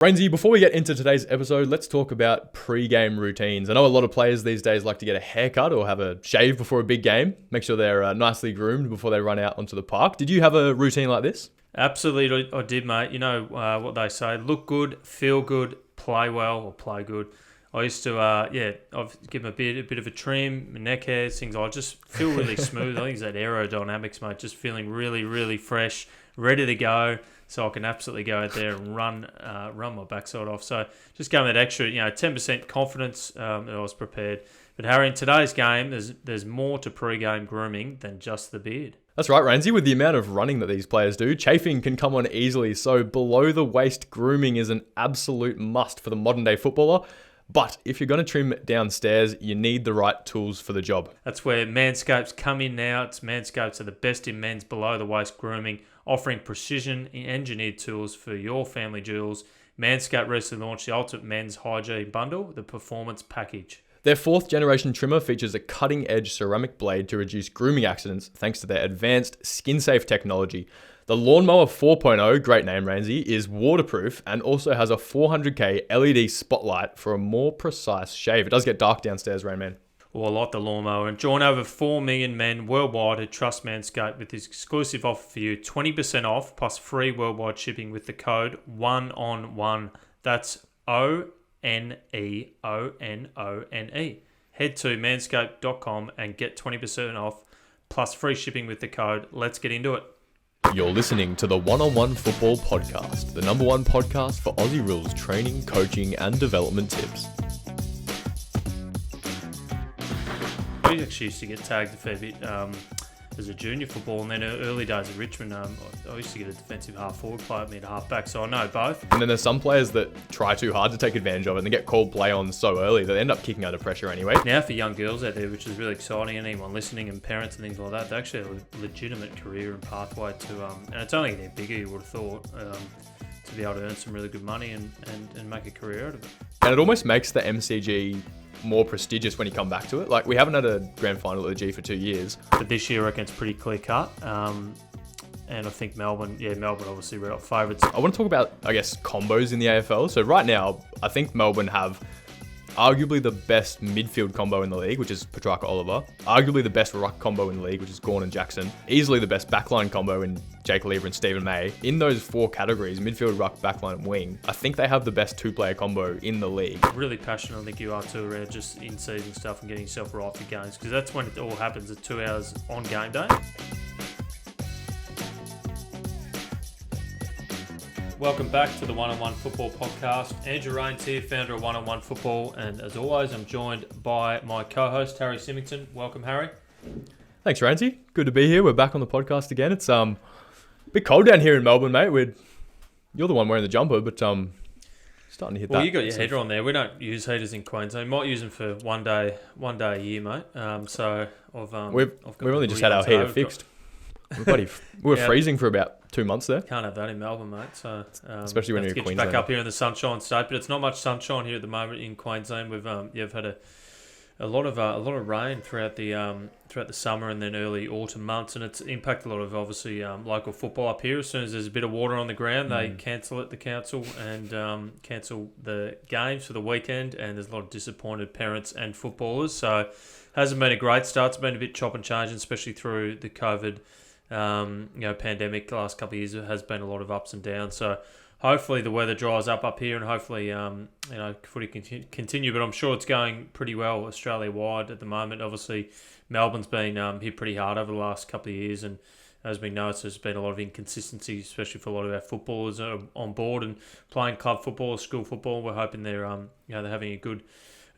Rainsy, before we get into today's episode, let's talk about pre-game routines. I know a lot of players these days like to get a haircut or have a shave before a big game. Make sure they're nicely groomed before they run out onto the park. Did you have a routine like this? Absolutely, I did, mate. You know what they say, look good, feel good, play well or play good. I used to, I've given a bit of a trim, my neck hairs, things. I just feel really smooth. I think it's that aerodynamics, mate. Just feeling really, really fresh, ready to go. So I can absolutely go out there and run my backside off. So just going that extra, 10% confidence that I was prepared. But Harry, in today's game, there's more to pre-game grooming than just the beard. That's right, Rainsy. With the amount of running that these players do, chafing can come on easily. So below the waist grooming is an absolute must for the modern day footballer. But if you're going to trim downstairs, you need the right tools for the job. That's where Manscapes come in now. Manscapes are the best in men's below-the-waist grooming, offering precision-engineered tools for your family jewels. Manscaped recently launched the Ultimate Men's Hygiene Bundle, the Performance Package. Their 4th-generation trimmer features a cutting-edge ceramic blade to reduce grooming accidents thanks to their advanced skin-safe technology. The Lawnmower 4.0, great name, Rainsy, is waterproof and also has a 400K LED spotlight for a more precise shave. It does get dark downstairs, Rainman. Well, I like the Lawnmower. And join over 4 million men worldwide who trust Manscaped with this exclusive offer for you. 20% off plus free worldwide shipping with the code ONE-ON-ONE. That's ONEONONE. Head to manscaped.com and get 20% off plus free shipping with the code. Let's get into it. You're listening to the One-on-One Football Podcast, the number one podcast for Aussie Rules training, coaching, and development tips. I actually used to get tagged a fair bit as a junior football, and then early days at Richmond, I used to get a defensive half-forward player at half-back, so I know both. And then there's some players that try too hard to take advantage of it and they get called play on so early that they end up kicking under pressure anyway. Now for young girls out there, which is really exciting, and anyone listening and parents and things like that, they actually have a legitimate career and pathway to, and it's only getting bigger, you would have thought, to be able to earn some really good money and make a career out of it. And it almost makes the MCG more prestigious when you come back to it. Like, we haven't had a grand final at the G for 2 years. But this year, I reckon it's pretty clear cut. And I think Melbourne obviously red hot favourites. I want to talk about, combos in the AFL. So right now, I think Melbourne have arguably the best midfield combo in the league, which is Petrarca Oliver. Arguably the best ruck combo in the league, which is Gawn and Jackson. Easily the best backline combo in Jake Lever and Stephen May. In those 4 categories, midfield, ruck, backline, and wing, I think they have the best 2-player combo in the league. Really passionate, I think you are too, around just in-season stuff and getting yourself right for games, because that's when it all happens at 2 hours on game day. Welcome back to the One-on-One Football Podcast. Andrew Rains here, founder of One-on-One Football, and as always, I'm joined by my co-host, Harry Symington. Welcome, Harry. Thanks, Rainsy. Good to be here. We're back on the podcast again. It's a bit cold down here in Melbourne, mate. You're the one wearing the jumper, but starting to hit that. Well, you got your heater on there. We don't use heaters in Queensland. Might use them for one day a year, mate. We've only just had our heater fixed. We were freezing for about 2 months there. Can't have that in Melbourne, mate. So especially when you're in Queensland. Back up here in the Sunshine State, but it's not much sunshine here at the moment in Queensland. We've had a lot of rain throughout the summer and then early autumn months, and it's impacted a lot of obviously local football up here. As soon as there's a bit of water on the ground, they cancel it, the council, and cancel the games for the weekend. And there's a lot of disappointed parents and footballers. So hasn't been a great start. It's been a bit chop and change, especially through the COVID pandemic. The last couple of years, it has been a lot of ups and downs. So hopefully the weather dries up here, and hopefully footy can continue. But I'm sure it's going pretty well Australia wide at the moment. Obviously, Melbourne's been hit pretty hard over the last couple of years, and as we noticed, there's been a lot of inconsistency, especially for a lot of our footballers on board and playing club football or school football. We're hoping they're having a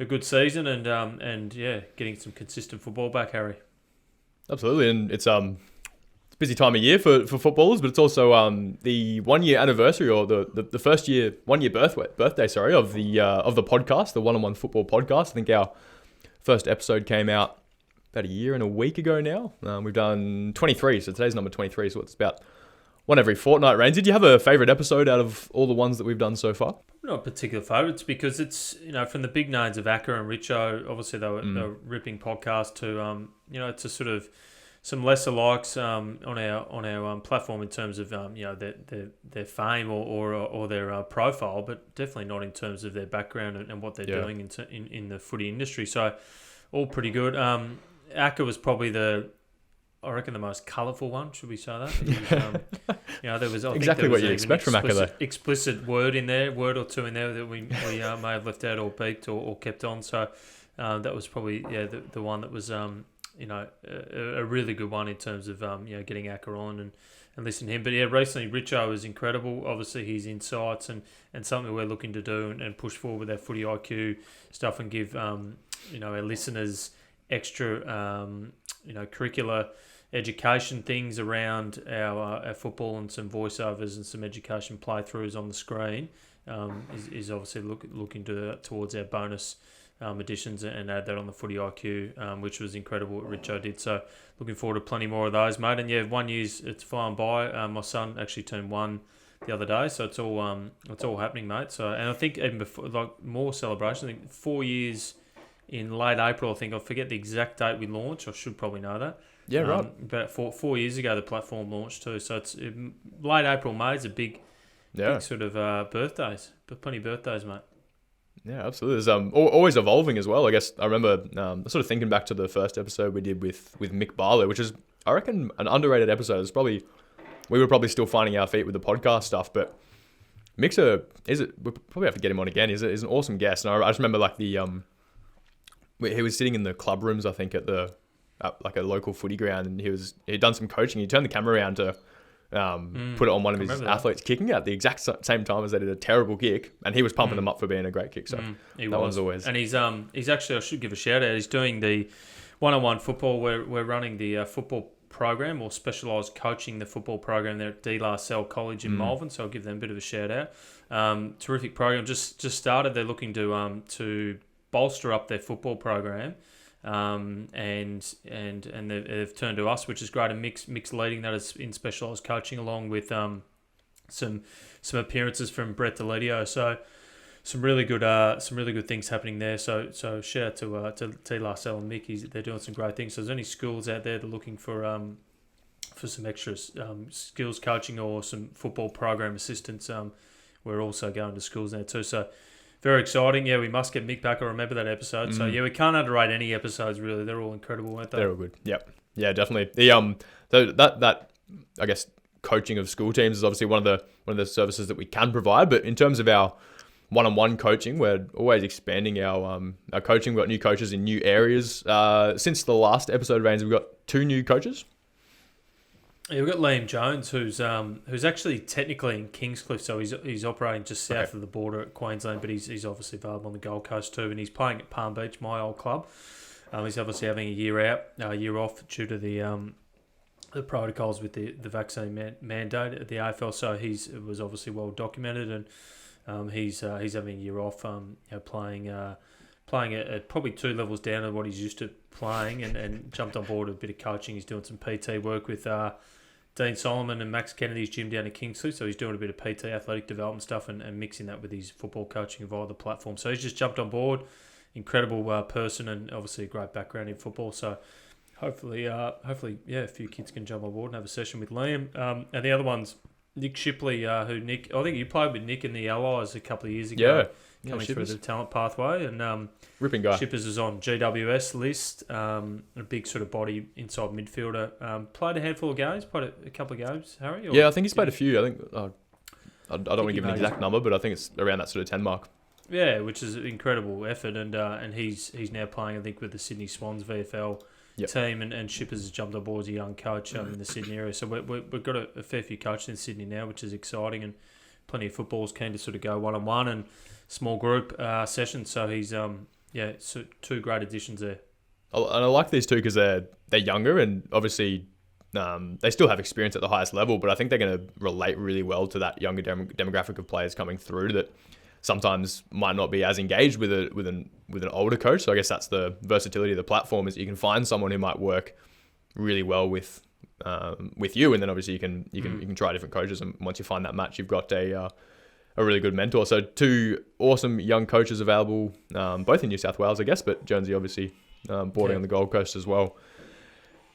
good season and getting some consistent football back, Harry. Absolutely, and it's busy time of year for footballers, but it's also the 1 year anniversary, or the first 1 year birthday of the podcast, the One-on-One Football Podcast. I think our first episode came out about a year and a week ago now. We've done 23, so today's number 23, so it's about one every fortnight. Rains, did you have a favourite episode out of all the ones that we've done so far? Not particular favourites, because it's, from the big names of Acker and Richo, obviously they were ripping podcasts to, to sort of some lesser likes on our platform in terms of their fame or their profile, but definitely not in terms of their background and what they're doing in the footy industry. So all pretty good. Acker was probably the most colourful one. Should we say that? There was exactly what you expect from Acker. Explicit word or two in there that we may have left out or beeped or kept on. So that was probably the one that was a really good one in terms of getting Acker on and listening to him. But recently Richo was incredible. Obviously his insights and something we're looking to do and push forward with our footy IQ stuff and give our listeners extra curricular education things around our football and some voiceovers and some education playthroughs on the screen is obviously looking towards our bonus additions and add that on the footy IQ, which was incredible what Richo did. So looking forward to plenty more of those, mate. And 1 year's it's flying by. My son actually turned 1 the other day, so it's all happening, mate. So and I think even before, like more celebration. I think 4 years in late April. I think I forget the exact date we launched. I should probably know that. Yeah, right. About 4 years ago, the platform launched too. So it's late April, May is a big sort of birthdays, but plenty of birthdays, mate. Yeah, absolutely. There's always evolving as well. I guess I remember sort of thinking back to the first episode we did with Mick Barlow, which is, I reckon, an underrated episode. It's probably, we were probably still finding our feet with the podcast stuff, but Mick's we'll probably have to get him on again. He's an awesome guest. And I just remember like he was sitting in the club rooms, I think, at like a local footy ground, and he'd done some coaching. He turned the camera around to put it on one of his athletes kicking at the exact same time as they did a terrible kick, and he was pumping them up for being a great kick. So one's always. And he's actually, I should give a shout out. He's doing the one-on-one football. We're running the football program or specialised coaching the football program there at De La Salle College in Malvern. So I'll give them a bit of a shout out. Terrific program. Just started. They're looking to bolster up their football program. And they've turned to us, which is great. And Mick's leading that as in specialised coaching, along with some appearances from Brett Deledio. So some really good things happening there. So shout out to T. Larcel and Mick. They're doing some great things. So there's any schools out there that are looking for some extra skills coaching or some football program assistance. We're also going to schools there too. So. Very exciting. Yeah, we must get Mick back. I remember that episode. So, we can't underrate any episodes, really. They're all incredible, aren't they? They're all good. Yep. Yeah, definitely. That I guess, coaching of school teams is obviously one of the services that we can provide. But in terms of our one-on-one coaching, we're always expanding our coaching. We've got new coaches in new areas. Since the last episode, Rains, we've got 2 new coaches. Yeah, we've got Liam Jones, who's actually technically in Kingscliff, so he's operating just south of the border at Queensland, but he's obviously available on the Gold Coast too, and he's playing at Palm Beach, my old club. He's obviously having a year off due to the protocols with the vaccine mandate at the AFL, so it was obviously well documented, and he's having a year off, playing at probably 2 levels down than what he's used to playing, and jumped on board with a bit of coaching. He's doing some PT work with Dean Solomon and Max Kennedy's gym down at Kingsley, so he's doing a bit of PT, athletic development stuff, and mixing that with his football coaching via the platform. So he's just jumped on board. Incredible person, and obviously a great background in football. So hopefully, a few kids can jump on board and have a session with Liam. And the other one's Nick Shipley, I think you played with Nick in the Allies a couple of years ago. Coming through the talent pathway, and ripping guy. Shippers is on GWS list, a big sort of body inside midfielder. Played a handful of games, played a couple of games, Harry? I think he's played a few. I think I don't want to give an exact number, but I think it's around that sort of 10 mark. Yeah, which is an incredible effort, and he's now playing, I think, with the Sydney Swans VFL team, and Shippers has jumped on board as a young coach in the Sydney area. So we've got a fair few coaches in Sydney now, which is exciting, and plenty of footballers keen to sort of go one-on-one and small group sessions. So he's so 2 great additions there. And I like these 2 because they're younger, and obviously they still have experience at the highest level, but I think they're going to relate really well to that younger demographic of players coming through that sometimes might not be as engaged with an older coach. So I guess that's the versatility of the platform, is you can find someone who might work really well with you, and then obviously you can try different coaches, and once you find that match, you've got a really good mentor. So 2 awesome young coaches available, both in New South Wales, I guess, but Jonesy obviously boarding on the Gold Coast as well.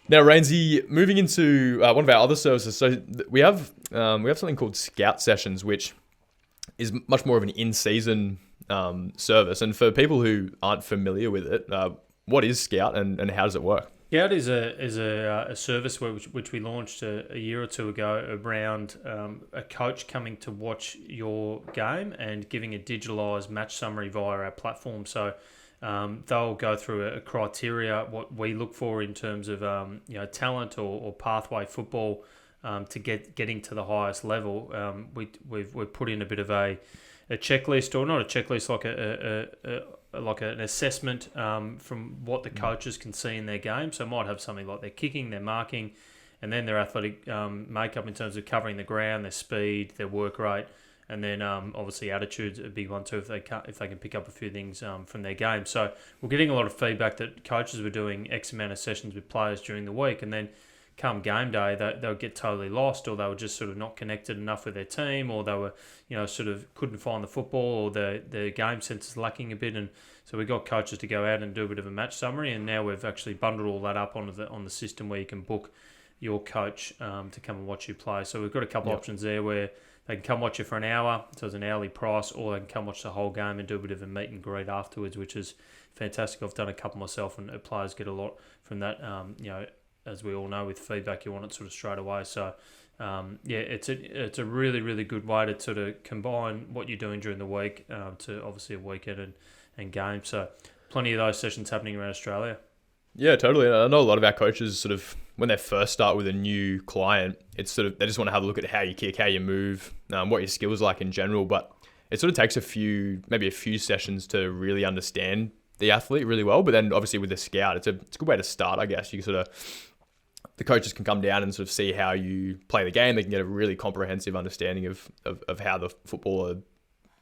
Now, Rainsy, moving into one of our other services, so we have something called Scout Sessions, which is much more of an in-season service. And for people who aren't familiar with it, what is Scout and how does it work? Scout is a service which we launched a year or two ago around a coach coming to watch your game and giving a digitalised match summary via our platform. So they'll go through a criteria, what we look for in terms of talent or pathway football to getting to the highest level. We've put in a bit of a checklist, or not a checklist, like an assessment from what the coaches can see in their game. So might have something like their kicking, their marking, and then their athletic makeup in terms of covering the ground, their speed, their work rate. And then obviously attitude's a big one too if they can pick up a few things from their game. So we're getting a lot of feedback that coaches were doing X amount of sessions with players during the week, and then come game day they'll get totally lost, or they were just sort of not connected enough with their team, or they were sort of couldn't find the football, or their game sense is lacking a bit. And so we got coaches to go out and do a bit of a match summary, and now we've actually bundled all that up on the system where you can book your coach to come and watch you play. So we've got a couple options there where they can come watch you for an hour, so it's an hourly price, or they can come watch the whole game and do a bit of a meet and greet afterwards, which is fantastic. I've done a couple myself, and players get a lot from that. As we all know, with feedback, you want it sort of straight away. So, it's a really, really good way to sort of combine what you're doing during the week to obviously a weekend and game. So, plenty of those sessions happening around Australia. Yeah, totally. I know a lot of our coaches sort of, when they first start with a new client, it's sort of, they just want to have a look at how you kick, how you move, what your skills like in general. But it sort of takes maybe a few sessions to really understand the athlete really well. But then obviously with the Scout, it's a good way to start, I guess. You sort of, the coaches can come down and sort of see how you play the game. They can get a really comprehensive understanding of how the footballer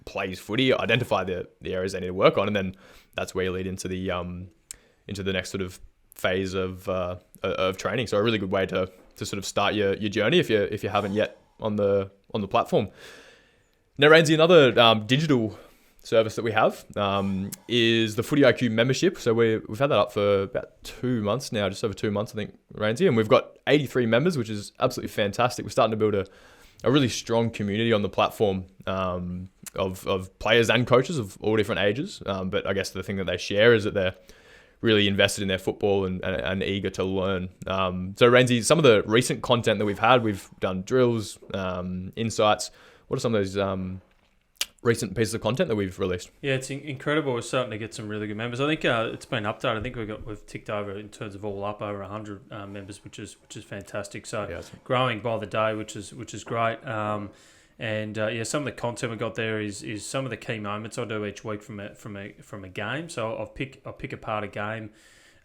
plays footy, identify the areas they need to work on, and then that's where you lead into the next sort of phase of training. So a really good way to sort of start your journey if you haven't yet on the platform. Now, Rainsy, another digital service that we have is the Footy IQ membership. So we've had that up for about 2 months now, just over 2 months, I think, Rainsy, and we've got 83 members, which is absolutely fantastic. We're starting to build a really strong community on the platform of players and coaches of all different ages. But I guess the thing that they share is that they're really invested in their football and eager to learn. So Rainsy, some of the recent content that we've done drills, insights. What are some of those recent pieces of content that we've released? Yeah, it's incredible. We're starting to get some really good members. I think it's been updated. I think we've ticked over in terms of all up over 100 members, which is fantastic. So growing by the day, which is great. Some of the content we got there is some of the key moments I do each week from a game. So I'll pick apart a game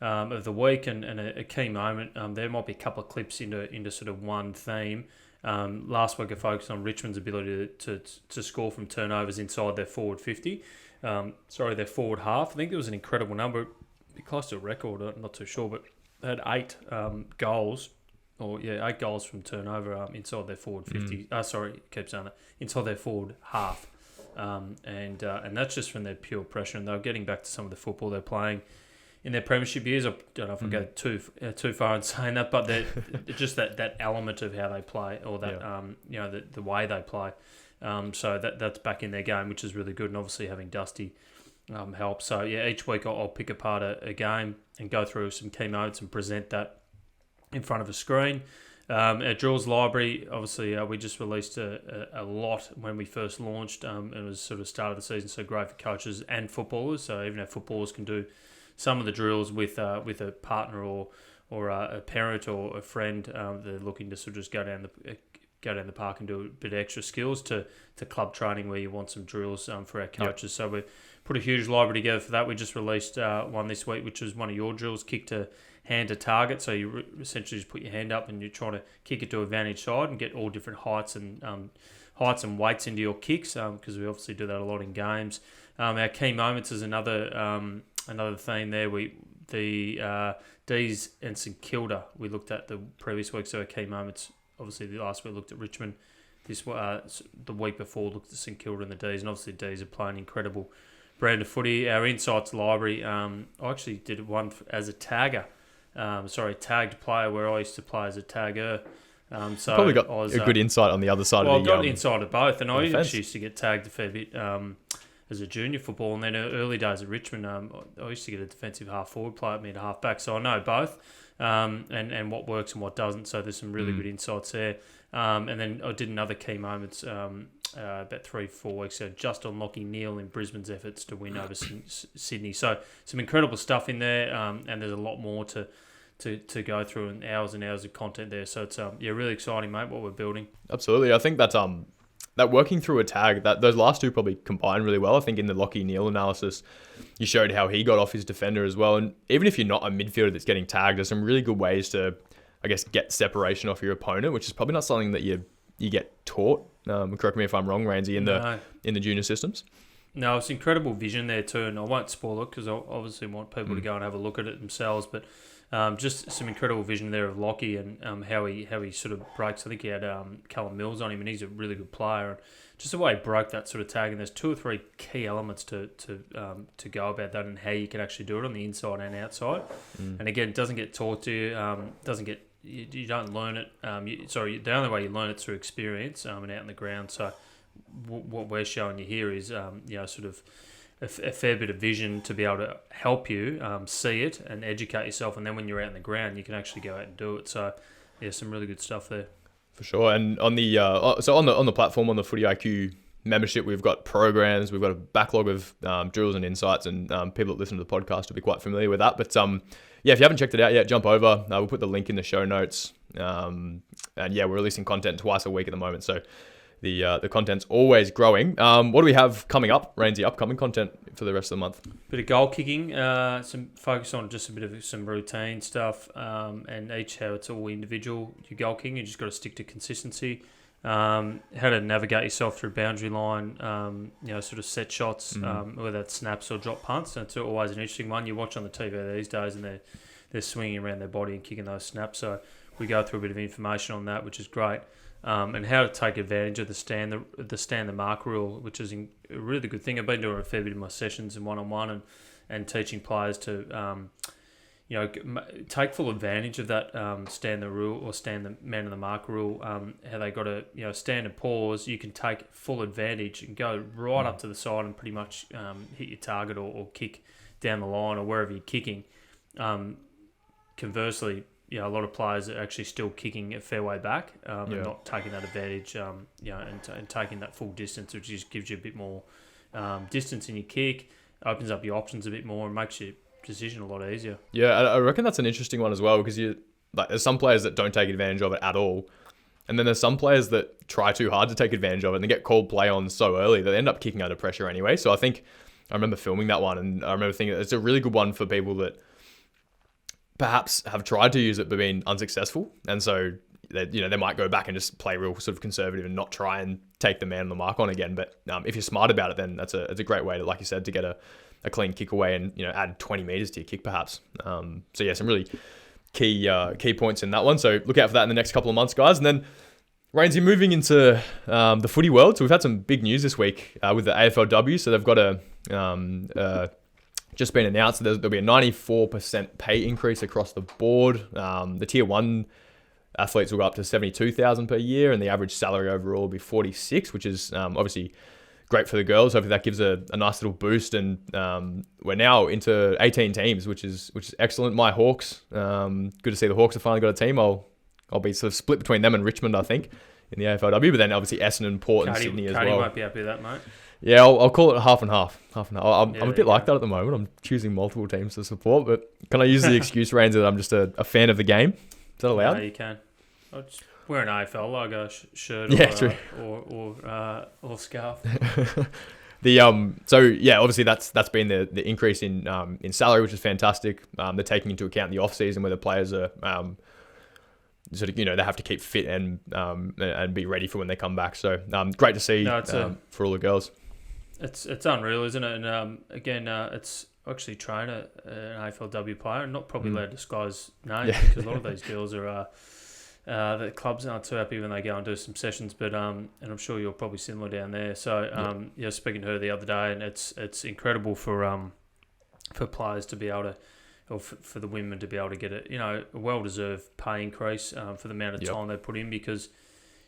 of the week and a key moment. There might be a couple of clips into sort of one theme. Last week I focused on Richmond's ability to score from turnovers inside their forward 50. Their forward half. I think it was an incredible number. It'd be close to a record, I'm not too sure, but they had 8 goals. 8 goals from turnover inside their forward 50. Keep saying that. Inside their forward half. And that's just from their pure pressure. And they're getting back to some of the football they're playing in their premiership years. I don't know if I go too far in saying that, but just that element of how they play, or that the way they play. So that's back in their game, which is really good. And obviously having Dusty helps. So each week I'll pick apart a game and go through some key moments and present that in front of a screen. Our drills library, obviously, we just released a lot when we first launched. It was sort of start of the season, so great for coaches and footballers. So even our footballers can do some of the drills with a partner or a parent or a friend. They're looking to sort of just go down the park and do a bit of extra skills to club training where you want some drills for our coaches. So we put a huge library together for that. We just released one this week, which was one of your drills, kick to hand to target. So you essentially just put your hand up and you're trying to kick it to a vantage side and get all different heights and weights into your kicks, because we obviously do that a lot in games. Our key moments is another theme there. The D's and St Kilda we looked at the previous week. So our key moments, obviously the last week looked at Richmond. The week before looked at St Kilda and the D's, and obviously the D's are playing incredible brand of footy. Our insights library, I actually did one as a tagger tagged player, where I used to play as a tagger. So Probably got I was, a good insight on the other side well, of I the got inside of both, and I defence. actually used to get tagged a fair bit as a junior football, and then early days at Richmond, I used to get a defensive half forward play at me at half back, so I know both, and what works and what doesn't. So there's some really good insights there. And then I did another key moments about 3-4 weeks ago, just on Lachie Neale in Brisbane's efforts to win over Sydney. So some incredible stuff in there, and there's a lot more to go through, and hours of content there. So it's really exciting, mate, what we're building. Absolutely. I think that's that working through a tag, that those last two probably combine really well. I think in the Lachie Neale analysis, you showed how he got off his defender as well. And even if you're not a midfielder that's getting tagged, there's some really good ways to, I guess, get separation off your opponent, which is probably not something that you get taught. Correct me if I'm wrong, Rainsy, in the junior systems. No, it's incredible vision there too, and I won't spoil it because I obviously want people to go and have a look at it themselves. But just some incredible vision there of Lachie and how he sort of breaks. I think he had Callum Mills on him, and he's a really good player. And just the way he broke that sort of tag, and there's 2 or 3 key elements to go about that, and how you can actually do it on the inside and outside. And again, it doesn't get taught to you. You don't learn it. The only way you learn it's through experience and out in the ground. So what we're showing you here is sort of a fair bit of vision to be able to help you see it and educate yourself, and then when you're out in the ground, you can actually go out and do it. So yeah, some really good stuff there. For sure. And on the on the platform, on the Footy IQ membership, we've got programs, we've got a backlog of drills and insights, and people that listen to the podcast will be quite familiar with that. But if you haven't checked it out yet, jump over. We'll put the link in the show notes. And we're releasing content twice a week at the moment, so the content's always growing. What do we have coming up, Rainsy? Upcoming content for the rest of the month? Bit of goal kicking, some focus on just a bit of some routine stuff, and each how it's all individual. Your goal kicking, you just got to stick to consistency. How to navigate yourself through boundary line, sort of set shots, whether that's snaps or drop punts. And it's always an interesting one. You watch on the TV these days, and they're swinging around their body and kicking those snaps. So we go through a bit of information on that, which is great. And how to take advantage of the stand the mark rule, which is a really good thing. I've been doing a fair bit in my sessions and one-on-one and teaching players to take full advantage of that stand the rule or stand the man of the mark rule. How they got to stand and pause. You can take full advantage and go right up to the side and pretty much hit your target or kick down the line or wherever you're kicking. Conversely, a lot of players are actually still kicking a fair way back and not taking that advantage, and taking that full distance, which just gives you a bit more distance in your kick, opens up your options a bit more, and makes your decision a lot easier. Yeah, I reckon that's an interesting one as well, because there's some players that don't take advantage of it at all, and then there's some players that try too hard to take advantage of it, and they get called play on so early that they end up kicking under pressure anyway. So I think I remember filming that one, and I remember thinking it's a really good one for people that perhaps have tried to use it but been unsuccessful, and so they might go back and just play real sort of conservative and not try and take the man on the mark on again. But if you're smart about it, then it's a great way to, like you said, to get a clean kick away and add 20 meters to your kick perhaps. Some really key points in that one. So look out for that in the next couple of months, guys. And then Rainsy, moving into the footy world. So we've had some big news this week with the AFLW. So they've got just been announced that there'll be a 94% pay increase across the board. The tier 1 athletes will go up to $72,000 per year, and the average salary overall will be $46,000, which is obviously great for the girls. Hopefully that gives a nice little boost, and we're now into 18 teams, which is excellent. My Hawks, good to see the Hawks have finally got a team. I'll be sort of split between them and Richmond, I think, in the AFLW, but then obviously Essendon, Port, and Sydney as well. Cody might be happy with that, mate. Yeah, I'll call it half and half. I'm a bit like that at the moment. I'm choosing multiple teams to support, but can I use the excuse, Rains, that I'm just a fan of the game? Is that allowed? No, you can. I'll just wear an AFL logo shirt or scarf. Obviously that's been the increase in salary, which is fantastic. They're taking into account the off season where the players are they have to keep fit and be ready for when they come back. So great to see for all the girls. It's unreal, isn't it? And it's actually train an AFLW player, and not probably allowed to disclose names because a lot of these girls are the clubs aren't too happy when they go and do some sessions. But and I'm sure you're probably similar down there. So speaking to her the other day, and it's incredible for players to be able to or for the women to be able to get a well deserved pay increase for the amount of time they put in, because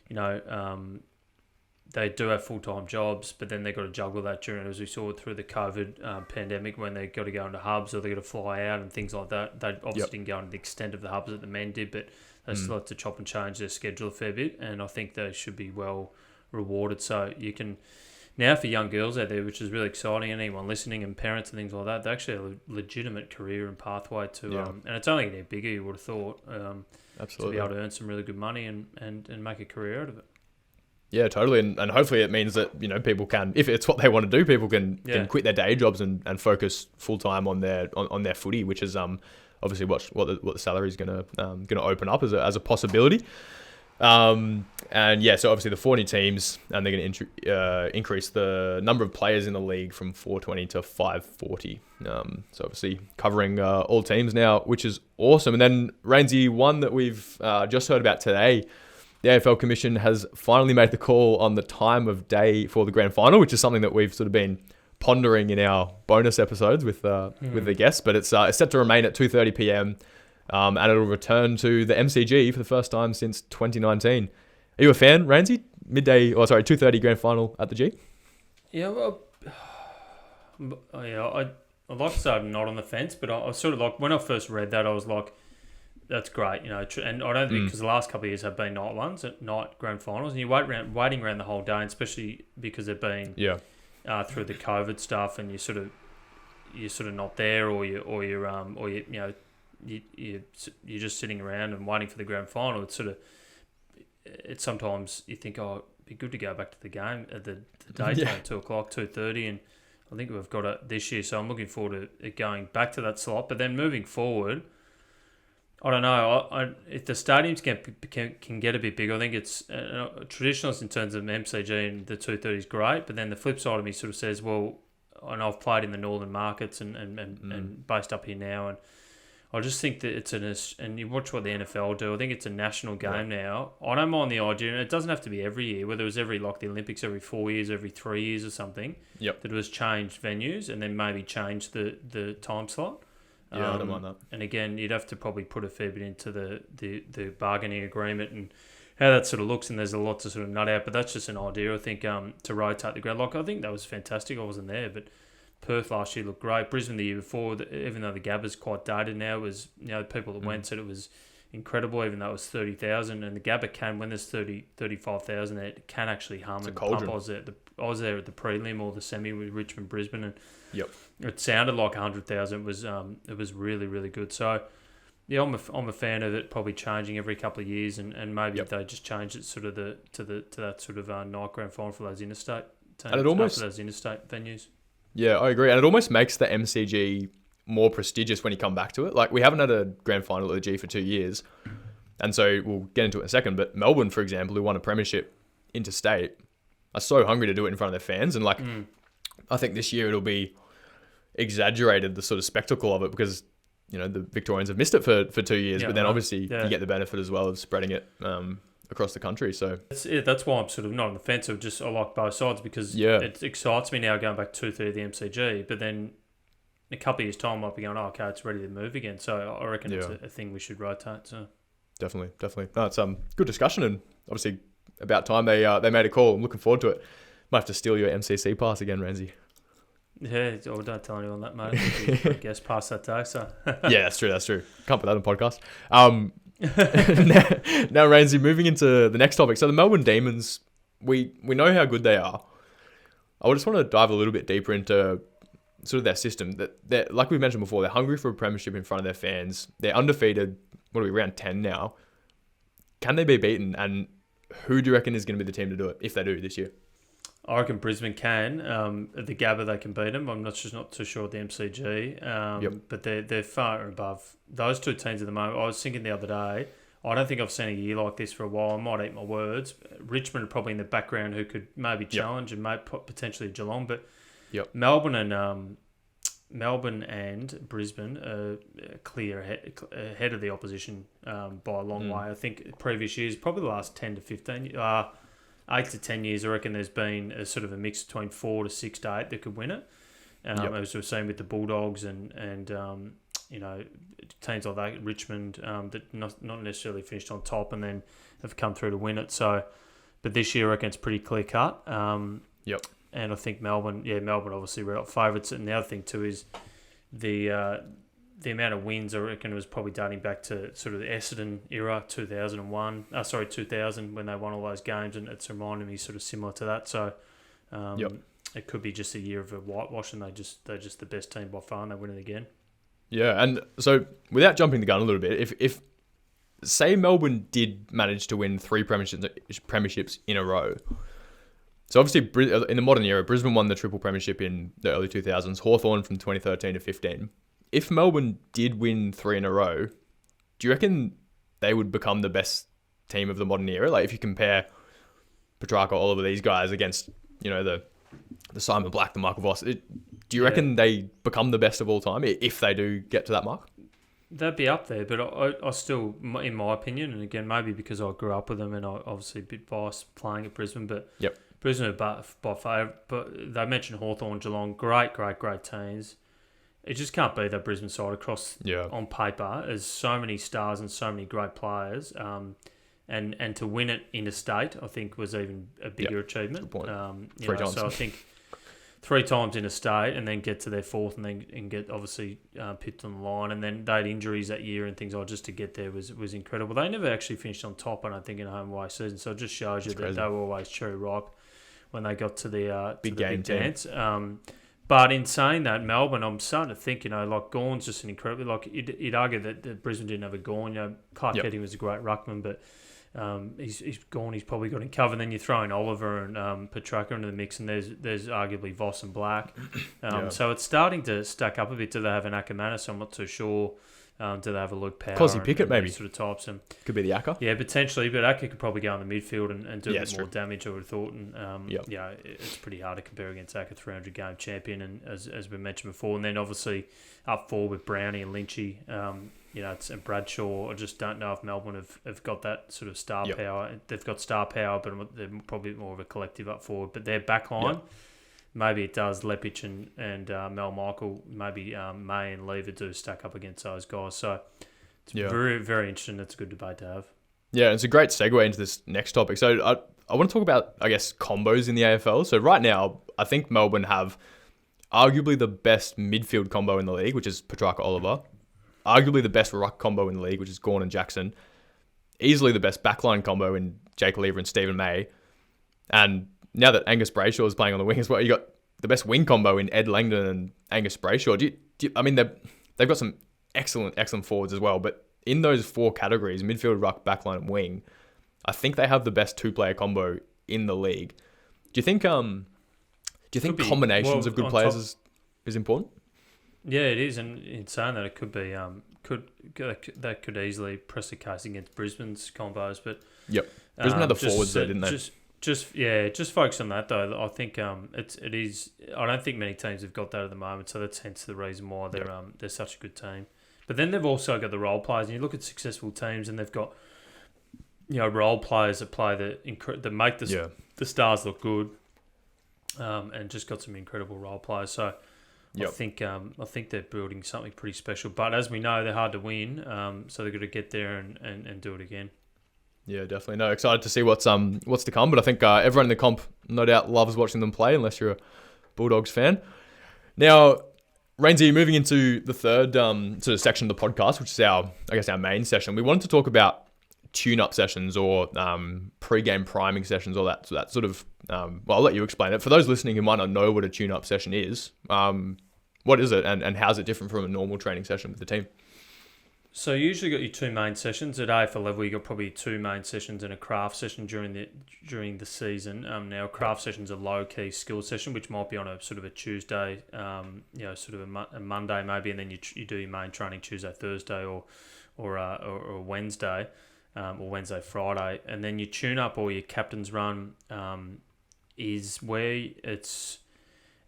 they do have full-time jobs, but then they've got to juggle that during, as we saw through the COVID pandemic, when they got to go into hubs or they got to fly out and things like that. They obviously didn't go into the extent of the hubs that the men did, but they still had to chop and change their schedule a fair bit, and I think they should be well rewarded. So you can, now for young girls out there, which is really exciting, and anyone listening and parents and things like that, they actually have a legitimate career and pathway to, and it's only going to get bigger, you would have thought, Absolutely. to be able to earn some really good money and make a career out of it. Yeah, totally. And hopefully it means that, people can, if it's what they want to do, people can quit their day jobs and focus full time on their footy, which is obviously what the salary is gonna open up as a possibility. So obviously the 40 teams, and they're going to increase the number of players in the league from 420 to 540. So obviously covering all teams now, which is awesome. And then Rainsy, one that we've just heard about today, the AFL Commission has finally made the call on the time of day for the grand final, which is something that we've sort of been pondering in our bonus episodes with the guests. But it's set to remain at 2:30 p.m. And it'll return to the MCG for the first time since 2019. Are you a fan, Rainsy? 2:30 grand final at the G? Yeah, well, I'd like to say I'm not on the fence, but I was sort of like, when I first read that, I was like, that's great, and I don't think, because the last couple of years have been night ones, night grand finals, and you're waiting around the whole day, and especially because they've been through the COVID stuff, and you're sort of not there, or you're just sitting around and waiting for the grand final. It's sometimes you think, oh, it'd be good to go back to the game at the daytime at 2:00, 2:30, and I think we've got it this year, so I'm looking forward to it going back to that slot. But then moving forward, I don't know. If the stadiums can get a bit bigger, I think it's traditionalist in terms of MCG, and the 2:30 is great. But then the flip side of me sort of says, well, and I've played in the northern markets and based up here now, and I just think that and you watch what the NFL do. I think it's a national game now. I don't mind the idea, and it doesn't have to be every year. Whether it was like the Olympics every 4 years, every 3 years or something. That it was changed venues and then maybe change the time slot. Yeah, I don't mind that. And again, you'd have to probably put a fair bit into the bargaining agreement and how that sort of looks, and there's a lot to sort of nut out, but that's just an idea, I think, to rotate the ground. Like, I think that was fantastic. I wasn't there, but Perth last year looked great. Brisbane the year before, even though the Gabba's quite dated now, was, people that went said it was incredible, even though it was 30,000, and the Gabba can, when there's 35,000 there, it can actually hum and pump. I was there at the prelim or the semi with Richmond Brisbane, and it sounded like 100,000. It was really, really good. So yeah, I'm a fan of it probably changing every couple of years, and maybe if they just change it sort of to that sort of night grand final for those interstate teams, and it almost those interstate venues. Yeah, I agree, and it almost makes the MCG more prestigious when you come back to it. Like, we haven't had a grand final at the G for 2 years, and so we'll get into it in a second. But Melbourne, for example, who won a premiership interstate, are so hungry to do it in front of their fans, and I think this year it'll be exaggerated, the sort of spectacle of it, because the Victorians have missed it for 2 years, but then obviously you get the benefit as well of spreading it across the country. So that's why I'm sort of not on the fence. I like both sides, because it excites me now going back to 2:30 the MCG, but then in a couple of years' time I might be going, okay, it's ready to move again. So I reckon it's a thing we should rotate. So definitely. No, it's good discussion, and obviously about time they made a call. I'm looking forward to it. Might have to steal your MCC pass again, Rainsy. Yeah, don't tell anyone that, mate. I guess past that day. So yeah, that's true. Can't put that on podcast. Now, Rainsy, moving into the next topic. So the Melbourne Demons, we know how good they are. I just want to dive a little bit deeper into sort of their system. That, like we mentioned before, they're hungry for a premiership in front of their fans. They're undefeated. What are we, round 10 now? Can they be beaten? And who do you reckon is going to be the team to do it, if they do this year? I reckon Brisbane can. At the Gabba, they can beat them. I'm not too sure at the MCG. But they're far above those two teams at the moment. I was thinking the other day, I don't think I've seen a year like this for a while. I might eat my words. Richmond are probably in the background, who could maybe challenge and potentially Geelong. But Melbourne and Brisbane are clear ahead of the opposition by a long way. I think previous years, probably the last 10 to 15 8 to 10 years, I reckon there's been a sort of a mix between 4 to 6 to 8 that could win it. As we've seen with the Bulldogs and teams like that, Richmond, that not necessarily finished on top and then have come through to win it. So, but this year I reckon it's pretty clear cut. Yep. And I think Melbourne obviously were favourites. And the other thing too is the amount of wins. I reckon was probably dating back to sort of the Essendon era, 2000 when they won all those games, and it's reminding me sort of similar to that. So, it could be just a year of a whitewash, and they're just the best team by far, and they win it again. Yeah, and so without jumping the gun a little bit, if say Melbourne did manage to win 3 premierships in a row. So obviously in the modern era, Brisbane won the triple premiership in the early 2000s, Hawthorn from 2013 to 15. If Melbourne did win 3 in a row, do you reckon they would become the best team of the modern era? Like if you compare Petrarca, Oliver, these guys against, the Simon Black, the Michael Voss, do you reckon they become the best of all time if they do get to that mark? They'd be up there, but I still, in my opinion, and again, maybe because I grew up with them and I obviously a bit biased playing at Brisbane, but Brisbane are by far, but they mentioned Hawthorn, Geelong, great teams. It just can't be that Brisbane side across on paper. There's so many stars and so many great players, and to win it interstate, I think was even a bigger achievement. Good point. 3 times. So I think 3 times interstate, and then get to their 4th, and get obviously pipped on the line, and then they had injuries that year and things. Just to get there was incredible. They never actually finished on top, I don't think, in a home away season. So it just shows you that they were always cherry ripe when they got to the big dance. But in saying that, Melbourne, I'm starting to think, like Gawn's just an incredible. Like you'd argue that Brisbane didn't have a Gawn. Clark Keating was a great ruckman, but he's gone. He's probably got in cover. And then you throw in Oliver and Petrarca into the mix, and there's arguably Voss and Black. So it's starting to stack up a bit. Do they have an Ackermanis? I'm not too sure. Do they have a Luke Power? Cosy Pickett, maybe. Sort of types. And could be the Acker. Yeah, potentially. But Acker could probably go in the midfield and do a bit more damage, I would have thought. And it's pretty hard to compare against Acker, 300-game champion, and as we mentioned before. And then obviously up forward with Brownie and Lynchy, and Bradshaw. I just don't know if Melbourne have got that sort of star power. They've got star power, but they're probably more of a collective up forward. But their back line... Maybe it does. Lepich and Mel Michael, maybe May and Lever do stack up against those guys. So it's very, very interesting. It's a good debate to have. Yeah, it's a great segue into this next topic. So I want to talk about, I guess, combos in the AFL. So right now, I think Melbourne have arguably the best midfield combo in the league, which is Petrarca Oliver. Arguably the best ruck combo in the league, which is Gawn and Jackson. Easily the best backline combo in Jake Lever and Stephen May. And now that Angus Brayshaw is playing on the wing as well, you got the best wing combo in Ed Langdon and Angus Brayshaw. They've got some excellent forwards as well. But in those 4 categories, midfield, ruck, backline, and wing, I think they have the best 2-player combo in the league. Do you think combinations of good players is important? Yeah, it is. And in saying that, it could be that could easily press the case against Brisbane's combos. But Brisbane had the forwards there, didn't they? Just focus on that though. I think it is. I don't think many teams have got that at the moment, so that's hence the reason why they're such a good team. But then they've also got the role players, and you look at successful teams, and they've got role players that play that make the stars look good, and just got some incredible role players. So I think they're building something pretty special. But as we know, they're hard to win, so they've got to get there and do it again. Yeah, definitely. No, excited to see what's to come. But I think everyone in the comp, no doubt, loves watching them play, unless you're a Bulldogs fan. Now, Rainsy, moving into the third sort of section of the podcast, which is our main session. We wanted to talk about tune-up sessions or pre-game priming sessions, or that sort of. Well, I'll let you explain it. For those listening who might not know what a tune-up session is, what is it, and how is it different from a normal training session with the team? So you usually got your 2 main sessions. At AFL level, you got probably 2 main sessions and a craft session during the season. Now, a craft session's a low-key skill session, which might be on a sort of a Tuesday, sort of a Monday maybe, and then you do your main training Tuesday, Thursday, or Wednesday, or Wednesday, Friday, and then your tune-up or your captain's run is where it's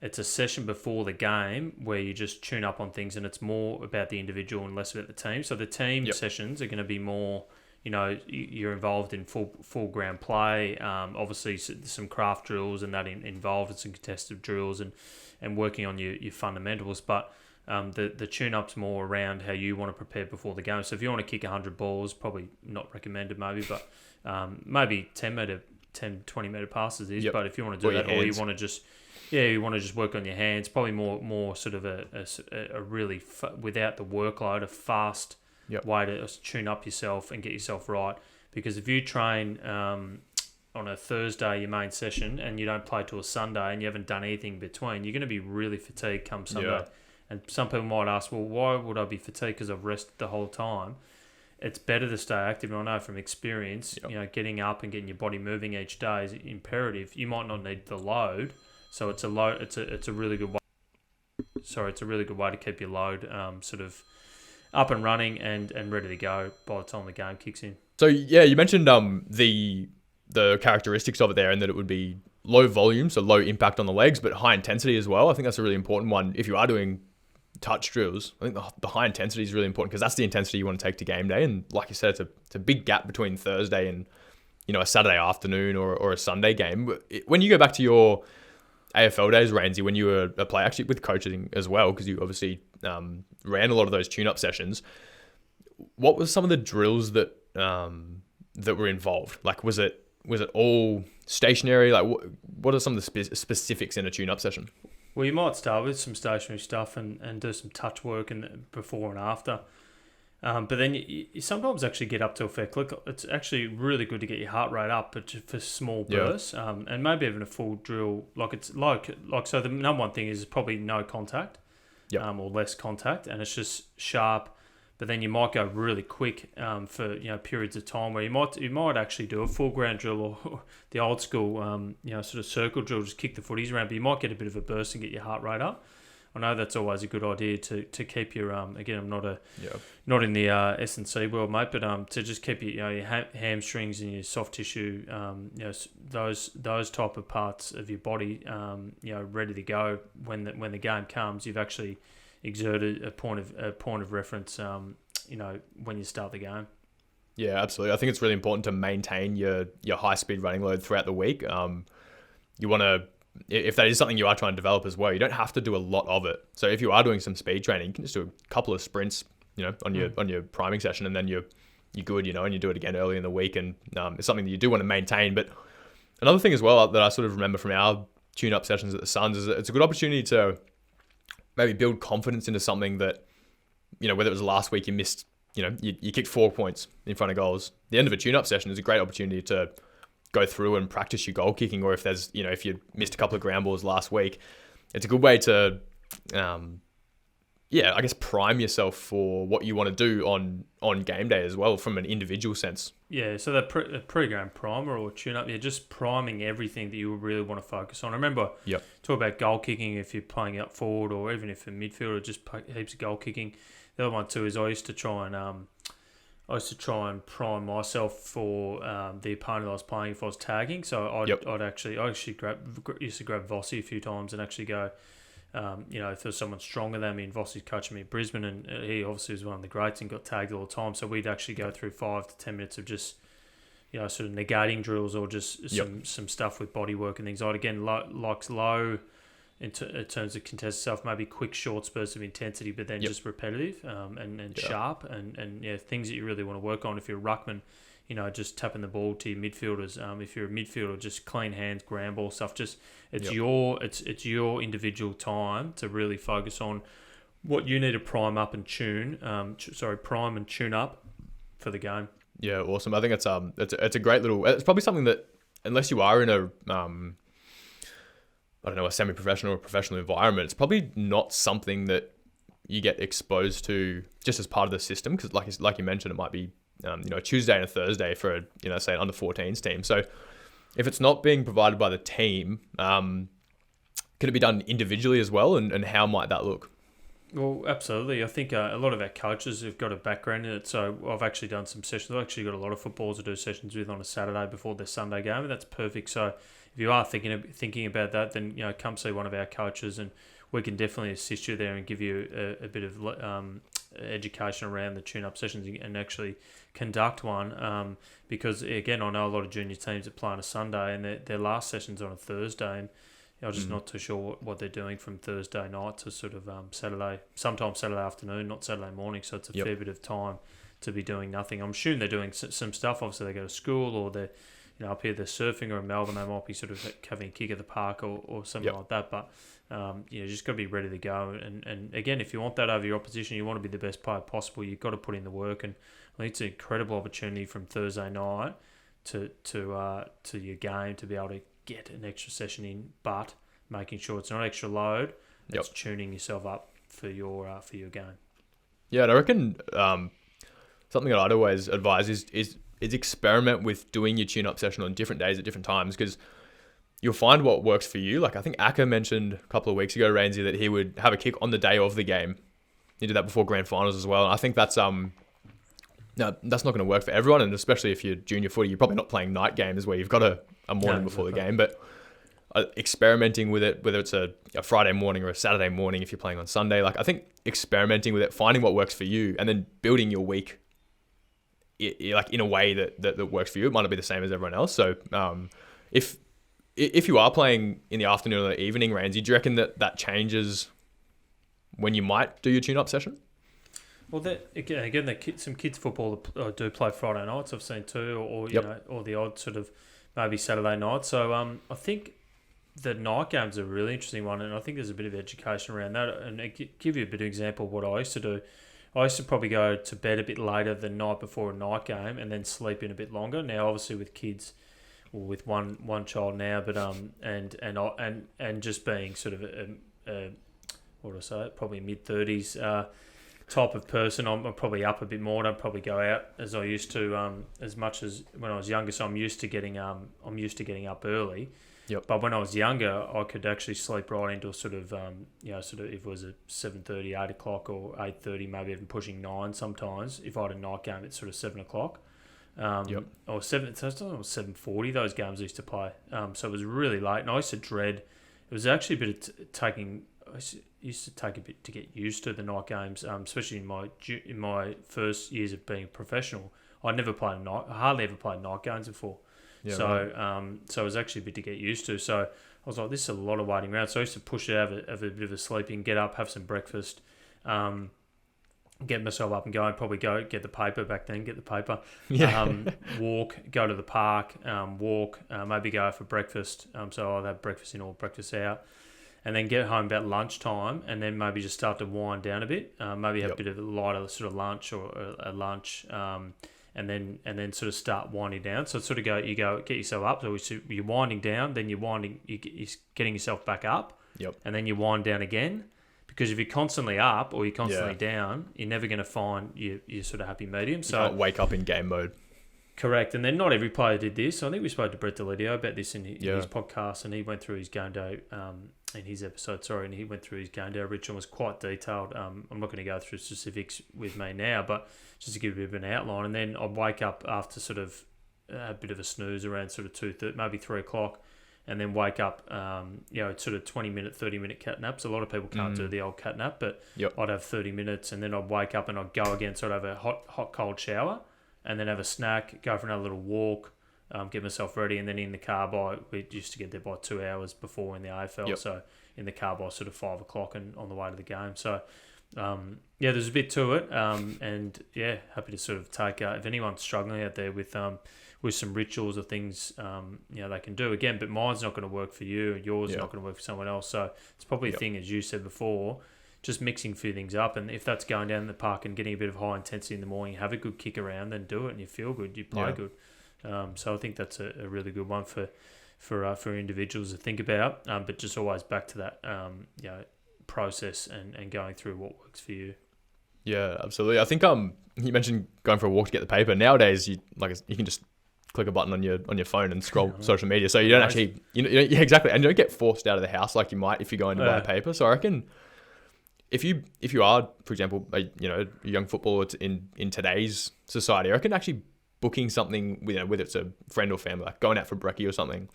a session before the game where you just tune up on things, and it's more about the individual and less about the team. So the team sessions are going to be more, you're involved in full ground play. Obviously, some craft drills and that involved, and some contested drills and working on your fundamentals. But the tune-up's more around how you want to prepare before the game. So if you want to kick 100 balls, probably not recommended maybe, but maybe 20 metre passes is. Yep. But if you want to do that, or you want to just work on your hands, probably more sort of a really without the workload, a fast way to tune up yourself and get yourself right. Because if you train on a Thursday, your main session, and you don't play till a Sunday, and you haven't done anything in between, you're going to be really fatigued come Sunday. Yeah. And some people might ask, well, why would I be fatigued? Because I've rested the whole time. It's better to stay active. And I know from experience, getting up and getting your body moving each day is imperative. You might not need the load, so it's a really good way. Sorry, it's a really good way to keep your load sort of up and running and ready to go by the time the game kicks in. So yeah, you mentioned the characteristics of it there, and that it would be low volume, so low impact on the legs, but high intensity as well. I think that's a really important one. If you are doing touch drills, I think the high intensity is really important, because that's the intensity you want to take to game day. And like you said, it's a big gap between Thursday and a Saturday afternoon or a Sunday game. When you go back to your AFL days, Rainsy, when you were a player, actually with coaching as well, because you obviously ran a lot of those tune-up sessions, what were some of the drills that were involved? Like, was it all stationary? Like, what are some of the specifics in a tune-up session? Well, you might start with some stationary stuff and do some touch work and before and after. But then you sometimes actually get up to a fair click. It's actually really good to get your heart rate up, but just for small bursts, and maybe even a full drill. So the number one thing is probably no contact, or less contact, and it's just sharp. But then you might go really quick for periods of time where you might actually do a full ground drill or the old school sort of circle drill, just kick the footies around. But you might get a bit of a burst and get your heart rate up. I know that's always a good idea to keep your again, I'm not in the S&C world, mate, but to just keep your hamstrings and your soft tissue, those type of parts of your body ready to go when the game comes. You've actually exerted a point of reference when you start the game. Yeah, absolutely. I think it's really important to maintain your high speed running load throughout the week. You want to, if that is something you are trying to develop as well, you don't have to do a lot of it. So if you are doing some speed training, you can just do a couple of sprints, on your priming session, and then you're good, and you do it again early in the week, and it's something that you do want to maintain. But another thing as well that I sort of remember from our tune-up sessions at the Suns is that it's a good opportunity to maybe build confidence into something that, whether it was last week you missed, you kicked 4 points in front of goals. The end of a tune-up session is a great opportunity to go through and practice your goal kicking, or if there's, if you missed a couple of ground balls last week, it's a good way to, I guess prime yourself for what you want to do on game day as well, from an individual sense. Yeah, so that pre-game primer or tune-up, you're just priming everything that you really want to focus on. I remember talk about goal kicking if you're playing up forward, or even if you're midfielder, just heaps of goal kicking. The other one too is I used to try and prime myself for the opponent I was playing if I was tagging. So I used to grab Vossi a few times and actually go, if there's someone stronger than me, and Vossi's coaching me in Brisbane, and he obviously was one of the greats and got tagged all the time. So we'd actually go through 5 to 10 minutes of just, sort of negating drills, or just some stuff with body work and things like. Again, low in terms of contested stuff, maybe quick, short spurts of intensity, but then just repetitive and sharp and things that you really want to work on. If you're a ruckman, just tapping the ball to your midfielders. If you're a midfielder, just clean hands, ground ball stuff. Just it's your individual time to really focus on what you need to prime up and tune. Prime and tune up for the game. Yeah, awesome. I think it's a great little. It's probably something that, unless you are in a a semi-professional or professional environment, it's probably not something that you get exposed to just as part of the system. Because like you mentioned, it might be a Tuesday and a Thursday for say an under 14s team. So if it's not being provided by the team, can it be done individually as well? And how might that look? Well, absolutely. I think a lot of our coaches have got a background in it. So I've actually done some sessions. I've actually got a lot of footballers to do sessions with on a Saturday before their Sunday game, and that's perfect. So if you are thinking about that, then come see one of our coaches, and we can definitely assist you there and give you a bit of education around the tune-up sessions and actually conduct one. Because again, I know a lot of junior teams that play on a Sunday and their last session's on a Thursday, and I'm just not too sure what they're doing from Thursday night to sort of Saturday, sometimes Saturday afternoon, not Saturday morning. So it's a fair bit of time to be doing nothing. I'm assuming they're doing some stuff. Obviously, they go to school, or they're up here they're surfing, or in Melbourne they might be sort of having a kick at the park or something like that. But just got to be ready to go. And again, if you want that over your opposition, you want to be the best player possible. You've got to put in the work. And I think it's an incredible opportunity from Thursday night to your game to be able to get an extra session in, but making sure it's not extra load. It's tuning yourself up for your game. Yeah, and I reckon something that I'd always advise is experiment with doing your tune-up session on different days at different times, because you'll find what works for you. Like I think Aka mentioned a couple of weeks ago, Rainsy, that he would have a kick on the day of the game. He did that before grand finals as well. And I think that's no, that's not going to work for everyone, and especially if you're junior footy, you're probably not playing night games where you've got a morning before the game. But experimenting with it, whether it's a Friday morning or a Saturday morning if you're playing on Sunday, like I think experimenting with it, finding what works for you, and then building your week like in a way that works for you. It might not be the same as everyone else. So if you are playing in the afternoon or the evening, Rainsy, do you reckon that changes when you might do your tune-up session? Well, again, some kids football do play Friday nights, I've seen too, or or the odd sort of maybe Saturday night. So I think the night game's a really interesting one, and I think there's a bit of education around that. And I give you a bit of example of what I used to do. I used to probably go to bed a bit later the night before a night game, and then sleep in a bit longer. Now, obviously, with kids, or with one child now, but and just being sort of what do I say? Probably mid-30s. Type of person, I'm probably up a bit more. I don't probably go out as I used to, as much as when I was younger. So I'm used to getting up early. Yep. But when I was younger, I could actually sleep right into sort of if it was at 7:30, 8 o'clock, or 8:30, maybe even pushing 9 sometimes. If I had a night game, it's sort of 7 o'clock. Or 7. So it was 7:40. Those games I used to play. So it was really late, and I used to dread. It was actually a bit of taking. I used to take a bit to get used to the night games, especially in my first years of being a professional. I hardly ever played night games before. Yeah, so it was actually a bit to get used to. So I was like, this is a lot of waiting around. So I used to push it, have a bit of a sleeping, get up, have some breakfast, get myself up and going, probably go get the paper back then, walk, go to the park, maybe go out for breakfast. So I'd have breakfast in or breakfast out. And then get home about lunchtime, and then maybe just start to wind down a bit. Maybe have a bit of a lighter sort of lunch or a lunch, and then sort of start winding down. So sort of get yourself up. So you're winding down, then you're getting yourself back up, and then you wind down again. Because if you're constantly up or you're constantly down, you're never going to find your sort of happy medium. So you can't wake up in game mode. Correct, and then not every player did this. So I think we spoke to Brett Delidio about this in his podcast, and he went through his game day in his episode. And he went through his game day ritual, was quite detailed. I'm not going to go through specifics with me now, but just to give a bit of an outline. And then I'd wake up after sort of a bit of a snooze around sort of 2:30, maybe 3 o'clock, and then wake up. Sort of 20-minute, 30-minute cat naps. A lot of people can't do the old cat nap, but I'd have 30 minutes, and then I'd wake up and I'd go again, sort of have a hot cold shower. And then have a snack, go for another little walk, get myself ready, and then in the car we used to get there by 2 hours before in the AFL, so in the car by sort of 5 o'clock and on the way to the game. So, there's a bit to it, and happy to sort of take, if anyone's struggling out there with some rituals or things, they can do. Again, but mine's not going to work for you, and yours is not going to work for someone else. So it's probably a thing, as you said before, just mixing a few things up, and if that's going down in the park and getting a bit of high intensity in the morning, have a good kick around, then do it, and you feel good, you play good. So I think that's a really good one for individuals to think about, but just always back to that process and going through what works for you. Yeah, absolutely. I think you mentioned going for a walk to get the paper. Nowadays, you can just click a button on your phone and scroll social media, so you don't actually exactly, and you don't get forced out of the house like you might if you're going to buy paper. So I reckon, if you are, for example, a young footballer in today's society, I reckon actually booking something, whether it's a friend or family, like going out for brekkie or something,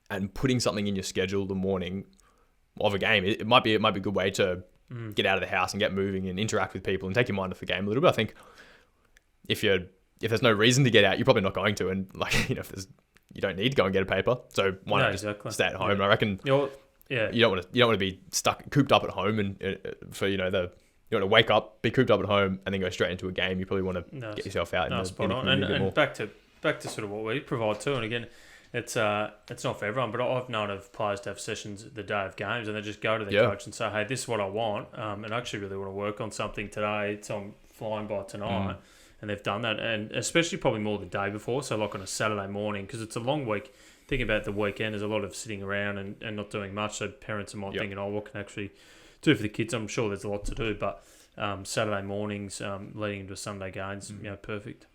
and putting something in your schedule the morning of a game, it might be a good way to get out of the house and get moving and interact with people and take your mind off the game a little bit. I think if there's no reason to get out, you're probably not going to, and like if you don't need to go and get a paper, so why not just stay at home? And I reckon you don't want to be stuck cooped up at home and for you want to wake up, be cooped up at home, and then go straight into a game. You probably want to get yourself out. Spot on. And back to sort of what we provide too. And again, it's not for everyone, but I've known of players to have sessions the day of games, and they just go to their coach and say, "Hey, this is what I want, and I actually really want to work on something today. So I'm flying by tonight." And they've done that, and especially probably more the day before. So like on a Saturday morning, because it's a long week. Thinking about the weekend, there's a lot of sitting around and not doing much. So parents might thinking, "Oh, what can I actually do for the kids?" I'm sure there's a lot to do, but Saturday mornings leading into Sunday games, perfect.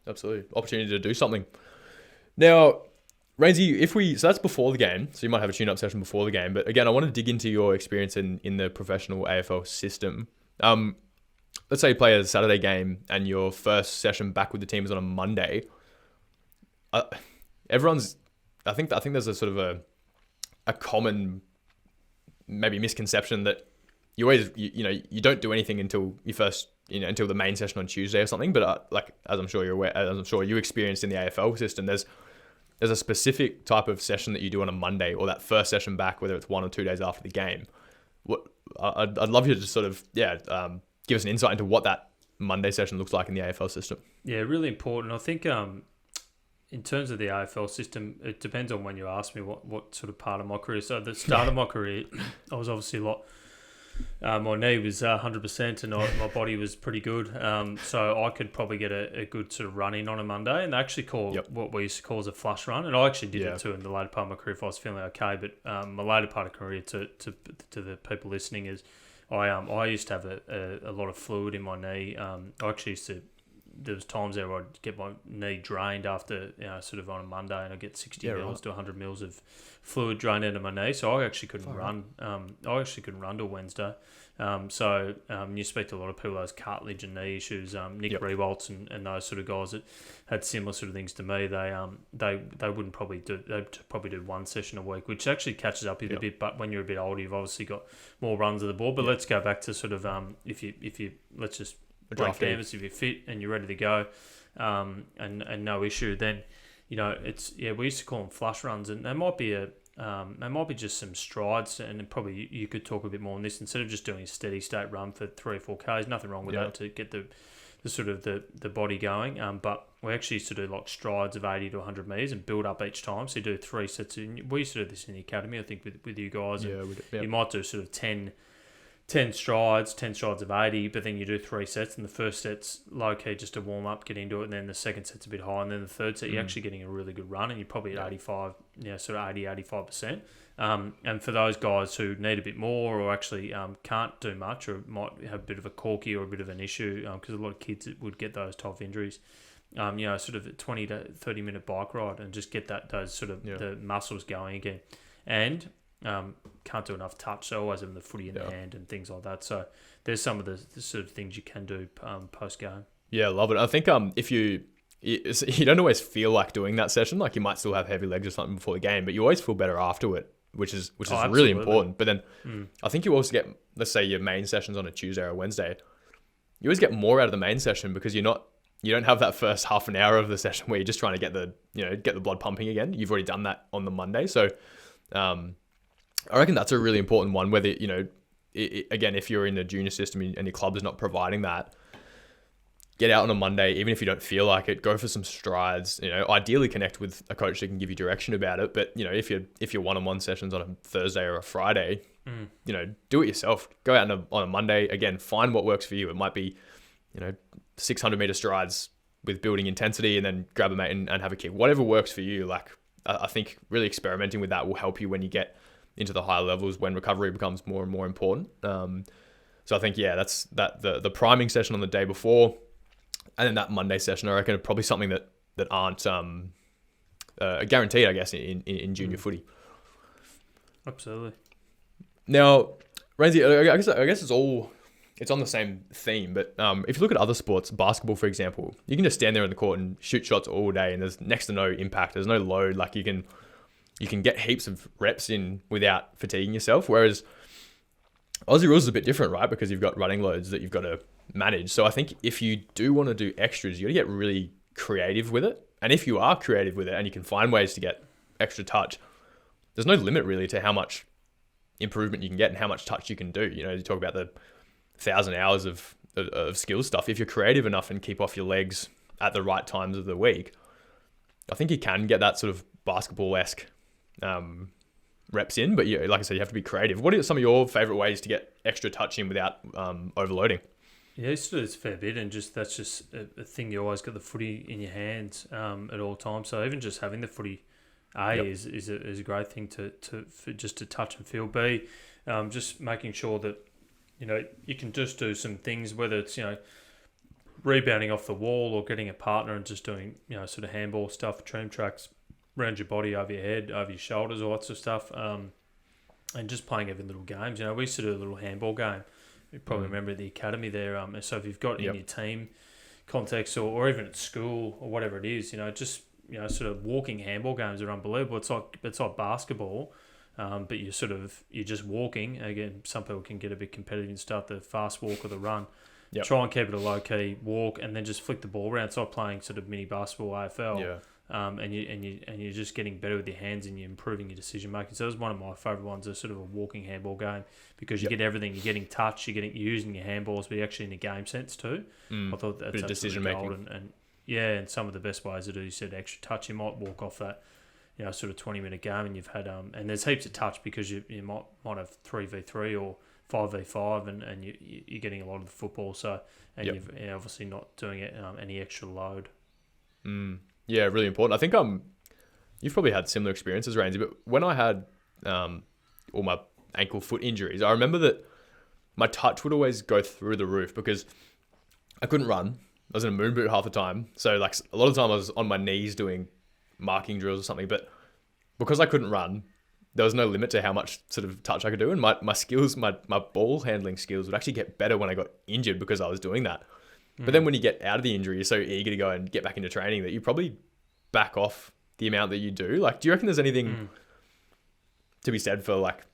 Absolutely, opportunity to do something. Now, Rainsy, so that's before the game, so you might have a tune-up session before the game. But again, I want to dig into your experience in the professional AFL system. Let's say you play a Saturday game and your first session back with the team is on a Monday. I think there's a sort of a common maybe misconception that you always you don't do anything until you first until the main session on Tuesday or something. But like as I'm sure you're aware, as I'm sure you experienced in the AFL system, there's a specific type of session that you do on a Monday or that first session back, whether it's 1 or 2 days after the game. I'd love you to just sort of give us an insight into what that Monday session looks like in the AFL system. Yeah, really important. I think in terms of the AFL system, it depends on when you ask me what sort of part of my career. So at the start of my career, I was obviously a lot. My knee was 100% and my body was pretty good. So I could probably get a good sort of run in on a Monday, and they actually call what we used to call as a flush run. And I actually did it too in the later part of my career if I was feeling okay. But my later part of career to the people listening is I used to have a lot of fluid in my knee. I actually used to. There was times there where I'd get my knee drained after, sort of on a Monday, and I'd get 60 mils to 100 mils of fluid drained into my knee. So I actually couldn't run. I actually couldn't run till Wednesday. So you speak to a lot of people, those cartilage and knee issues. Nick Rewaltz and those sort of guys that had similar sort of things to me. They wouldn't probably do. They'd probably do one session a week, which actually catches up with a bit. But when you're a bit older, you've obviously got more runs of the ball. But let's go back to sort of if you let's just blank canvas. If you're fit and you're ready to go, and no issue, then it's we used to call them flush runs, and they might be just some strides, and probably you could talk a bit more on this instead of just doing a steady state run for 3 or 4 Ks. Nothing wrong with that to get the sort of the body going. But we actually used to do like strides of 80 to 100 meters and build up each time. So you do 3 sets. We used to do this in the academy, I think, with you guys. You might do sort of 10 strides of 80, but then you do 3 sets, and the first set's low key just to warm up, get into it, and then the second set's a bit high, and then the third set you're actually getting a really good run, and you're probably at 85, sort of 80-85%. And for those guys who need a bit more or actually can't do much or might have a bit of a corky or a bit of an issue, because a lot of kids would get those type of injuries, sort of a 20 to 30 minute bike ride and just get those sort of the muscles going again. And can't do enough touch, so always having the footy in the hand and things like that. So there's some of the sort of things you can do post game. Yeah, I love it. I think if you don't always feel like doing that session, like you might still have heavy legs or something before the game, but you always feel better after it, which is really important. But then I think you also get, let's say your main session's on a Tuesday or a Wednesday, you always get more out of the main session because you don't have that first half an hour of the session where you're just trying to get the blood pumping again. You've already done that on the Monday, so I reckon that's a really important one, whether, again, if you're in the junior system and your club is not providing that, get out on a Monday, even if you don't feel like it, go for some strides, ideally connect with a coach that can give you direction about it. But, if you're one-on-one sessions on a Thursday or a Friday, do it yourself. Go out on a Monday, again, find what works for you. It might be, 600 meter strides with building intensity and then grab a mate and have a kick. Whatever works for you. Like, I think really experimenting with that will help you when you get into the higher levels, when recovery becomes more and more important. So I think, that's the priming session on the day before, and then that Monday session, I reckon, are probably something that aren't guaranteed, I guess, in junior footy. Absolutely. Now, Rainsy, I guess it's on the same theme, but if you look at other sports, basketball, for example, you can just stand there on the court and shoot shots all day, and there's next to no impact. There's no load. Like you can get heaps of reps in without fatiguing yourself. Whereas Aussie rules is a bit different, right? Because you've got running loads that you've got to manage. So I think if you do want to do extras, you got to get really creative with it. And if you are creative with it and you can find ways to get extra touch, there's no limit really to how much improvement you can get and how much touch you can do. You know, you talk about the 1,000 hours of skill stuff. If you're creative enough and keep off your legs at the right times of the week, I think you can get that sort of basketball-esque reps in. But like I said, you have to be creative. What are some of your favorite ways to get extra touch in without overloading? Yeah, it's a fair bit, and that's just a thing. You always got the footy in your hands at all times. So even just having the footy, is a great thing for just to touch and feel. B, just making sure that you can just do some things, whether it's rebounding off the wall or getting a partner and just doing sort of handball stuff, tram tracks around your body, over your head, over your shoulders, all that sort of stuff, and just playing every little games. We used to do a little handball game. You probably remember at the academy there. So if you've got in your team context or even at school or whatever it is, just sort of walking handball games are unbelievable. It's like basketball, but you're just walking. Again, some people can get a bit competitive and start the fast walk or the run. Yep. Try and keep it a low key walk, and then just flick the ball around. It's like playing sort of mini basketball AFL. Yeah. And you're just getting better with your hands and you're improving your decision making. So it was one of my favourite ones, a sort of a walking handball game, because you get everything. You're getting touch, you're using your handballs, but you're actually in a game sense too. I thought that's decision making. And some of the best ways to do, you said extra touch. You might walk off that, sort of 20-minute game, and you've had and there's heaps of touch because you might have 3v3 or 5v5, and you're getting a lot of the football. So you're obviously not doing it any extra load. Yeah, really important. I think you've probably had similar experiences, Rainsy, but when I had all my ankle foot injuries, I remember that my touch would always go through the roof because I couldn't run. I was in a moon boot half the time. So like a lot of the time I was on my knees doing marking drills or something, but because I couldn't run, there was no limit to how much sort of touch I could do. And my skills, my ball handling skills would actually get better when I got injured because I was doing that. But then when you get out of the injury, you're so eager to go and get back into training that you probably back off the amount that you do. Like, do you reckon there's anything to be said for like,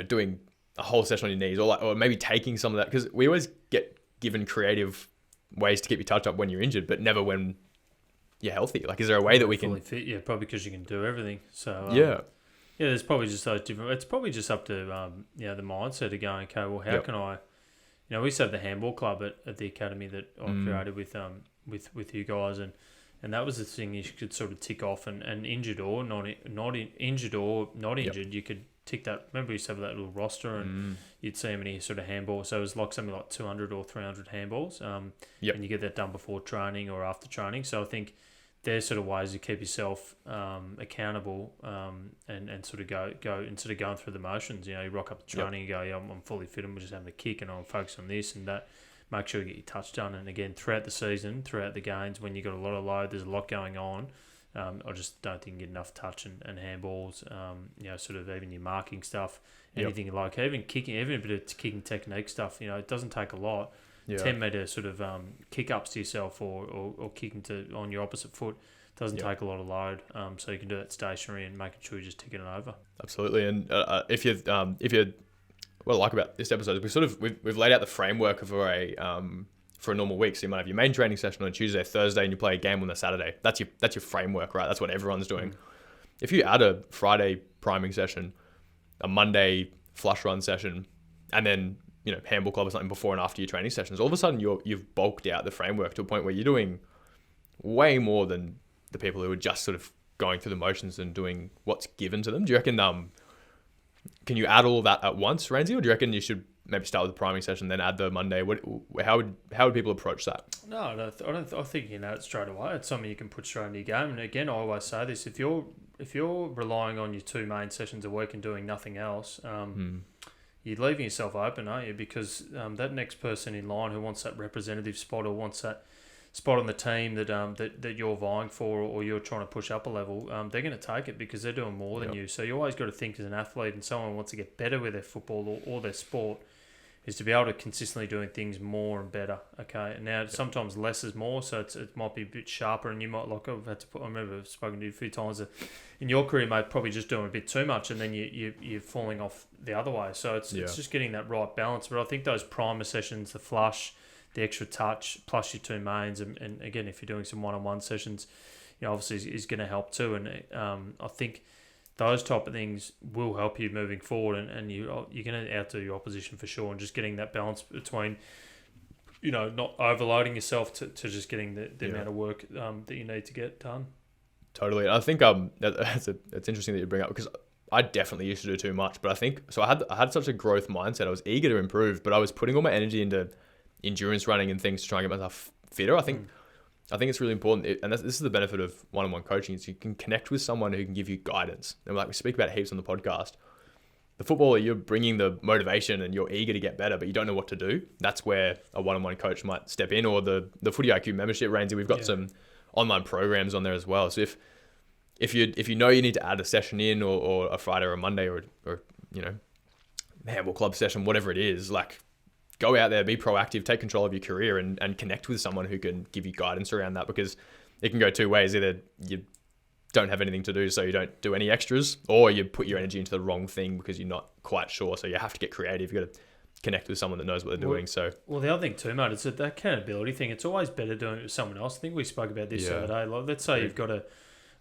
doing a whole session on your knees or maybe taking some of that? Because we always get given creative ways to keep your touch up when you're injured, but never when you're healthy. Like, is there a way that we can... fit? Yeah, probably because you can do everything. So yeah, there's probably just those different... It's probably just up to the mindset of going, okay, well, how can I... we used to have the handball club at the academy that I created with you guys, and that was the thing you could sort of tick off, and injured or not injured, you could tick that. Remember, we used to have that little roster, and you'd see how many sort of handballs. So it was like something like 200 or 300 handballs, and you get that done before training or after training. So I think there's sort of ways to keep yourself accountable, and sort of go instead of going through the motions. You rock up to training and go, yeah, I'm fully fit, and we're just having a kick, and I'll focus on this and that. Make sure you get your touch done. And again, throughout the season, throughout the games, when you've got a lot of load, there's a lot going on. I just don't think you get enough touch and handballs. Sort of even your marking stuff, anything you like, even kicking, even a bit of kicking technique stuff. It doesn't take a lot. 10-meter sort of kick ups to yourself or kicking on your opposite foot doesn't take a lot of load. So you can do that stationary and making sure you're just ticking it over. Absolutely. And if you're what I like about this episode is we've laid out the framework for a normal week. So you might have your main training session on a Tuesday, Thursday, and you play a game on the Saturday. That's your framework, right? That's what everyone's doing. If you add a Friday priming session, a Monday flush run session, and then handball club or something before and after your training sessions, all of a sudden you've bulked out the framework to a point where you're doing way more than the people who are just sort of going through the motions and doing what's given to them. Do you reckon can you add all of that at once, Rainsy, or do you reckon you should maybe start with the priming session, then add the Monday? How would people approach that? No, I think you can add it straight away. It's something you can put straight into your game. And again, I always say this: if you're relying on your 2 main sessions a week and doing nothing else, you're leaving yourself open, aren't you? Because that next person in line who wants that representative spot or wants that spot on the team that you're vying for or you're trying to push up a level, they're going to take it because they're doing more than you. So you always got to think as an athlete and someone who wants to get better with their football or their sport, is to be able to consistently doing things more and better. Okay, and now sometimes less is more, so it might be a bit sharper, and you might like I've had to put. I remember I've spoken to you a few times that in your career, mate, probably just doing a bit too much, and then you're falling off the other way. So it's just getting that right balance. But I think those primer sessions, the flush, the extra touch, plus your two mains, and again, if you're doing some one-on-one sessions, obviously is going to help too. And I think those type of things will help you moving forward, and you're going to outdo your opposition for sure, and just getting that balance between, not overloading yourself to just getting the amount of work that you need to get done. Totally. I think it's interesting that you bring up, because I definitely used to do too much, but I think so. I had such a growth mindset. I was eager to improve, but I was putting all my energy into endurance running and things to try and get myself fitter. I think it's really important, and this is the benefit of one-on-one coaching, is you can connect with someone who can give you guidance. And like we speak about heaps on the podcast, the footballer, you're bringing the motivation and you're eager to get better, but you don't know what to do. That's where a one-on-one coach might step in, or the Footy IQ membership, Rainsy. We've got some online programs on there as well. So if you know you need to add a session in, or a Friday or a Monday, or handball club session, whatever it is, like, go out there, be proactive, take control of your career, and connect with someone who can give you guidance around that, because it can go two ways. Either you don't have anything to do, so you don't do any extras, or you put your energy into the wrong thing because you're not quite sure. So you have to get creative. You've got to connect with someone that knows what they're doing. So the other thing too, mate, is that accountability thing. It's always better doing it with someone else. I think we spoke about this the other day. Like, let's say you've got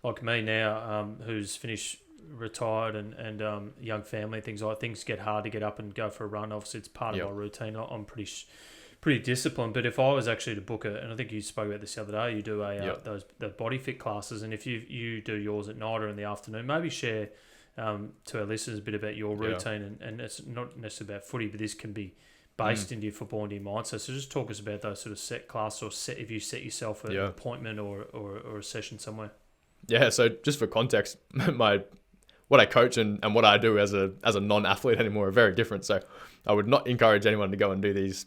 like me now, who's finished retired and young family, things get hard to get up and go for a run. Obviously, it's part of my routine. I'm pretty disciplined. But if I was actually to book it, and I think you spoke about this the other day, you do the body fit classes, and if you do yours at night or in the afternoon, maybe share to our listeners a bit about your routine, and it's not necessarily about footy, but this can be based into your football and your mindset. So just talk us about those sort of set classes, or if you set yourself an appointment or a session somewhere. Yeah, so just for context, what I coach and what I do as a non-athlete anymore are very different. So I would not encourage anyone to go and do these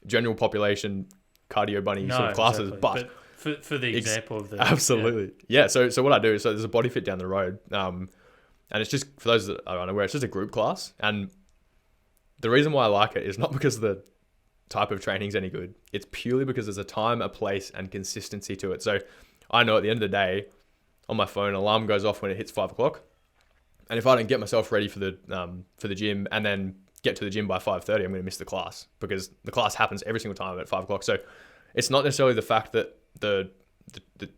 general population cardio bunny sort of classes. Exactly. But for the example of the... Absolutely. Yeah. So what I do is, so there's a body fit down the road. And it's just, for those that are unaware, it's just a group class. And the reason why I like it is not because the type of training is any good. It's purely because there's a time, a place, and consistency to it. So I know at the end of the day, on my phone, an alarm goes off when it hits 5 o'clock. And if I don't get myself ready for the gym and then get to the gym by 5:30, I'm going to miss the class, because the class happens every single time at 5 o'clock. So it's not necessarily the fact that the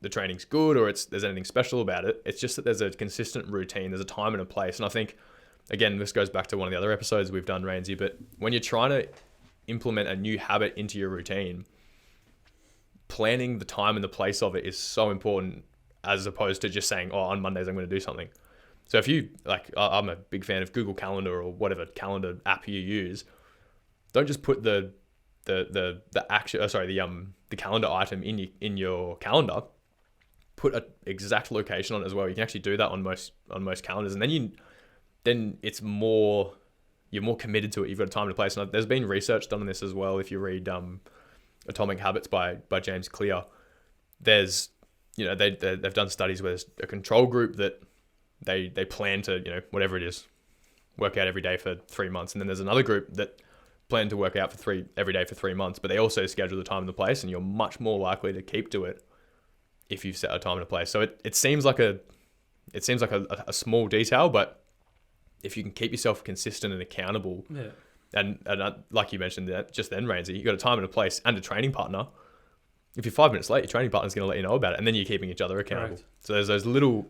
training's good or there's anything special about it. It's just that there's a consistent routine, there's a time and a place. And I think, again, this goes back to one of the other episodes we've done, Rainsy, but when you're trying to implement a new habit into your routine, planning the time and the place of it is so important, as opposed to just saying, on Mondays I'm going to do something. So if you, I'm a big fan of Google Calendar or whatever calendar app you use, don't just put the calendar item in your calendar. Put an exact location on it as well. You can actually do that on most calendars, and then it's more, you're more committed to it. You've got a time and a place. And there's been research done on this as well. If you read Atomic Habits by James Clear, there's they've done studies where there's a control group that they plan to, whatever it is, work out every day for 3 months. And then there's another group that plan to work out every day for 3 months, but they also schedule the time and the place, and you're much more likely to keep to it if you've set a time and a place. So it seems like a small detail, but if you can keep yourself consistent and accountable, and like you mentioned that just then, Rainsy, you got a time and a place and a training partner. If you're 5 minutes late, your training partner's going to let you know about it, and then you're keeping each other accountable. Correct. So there's those little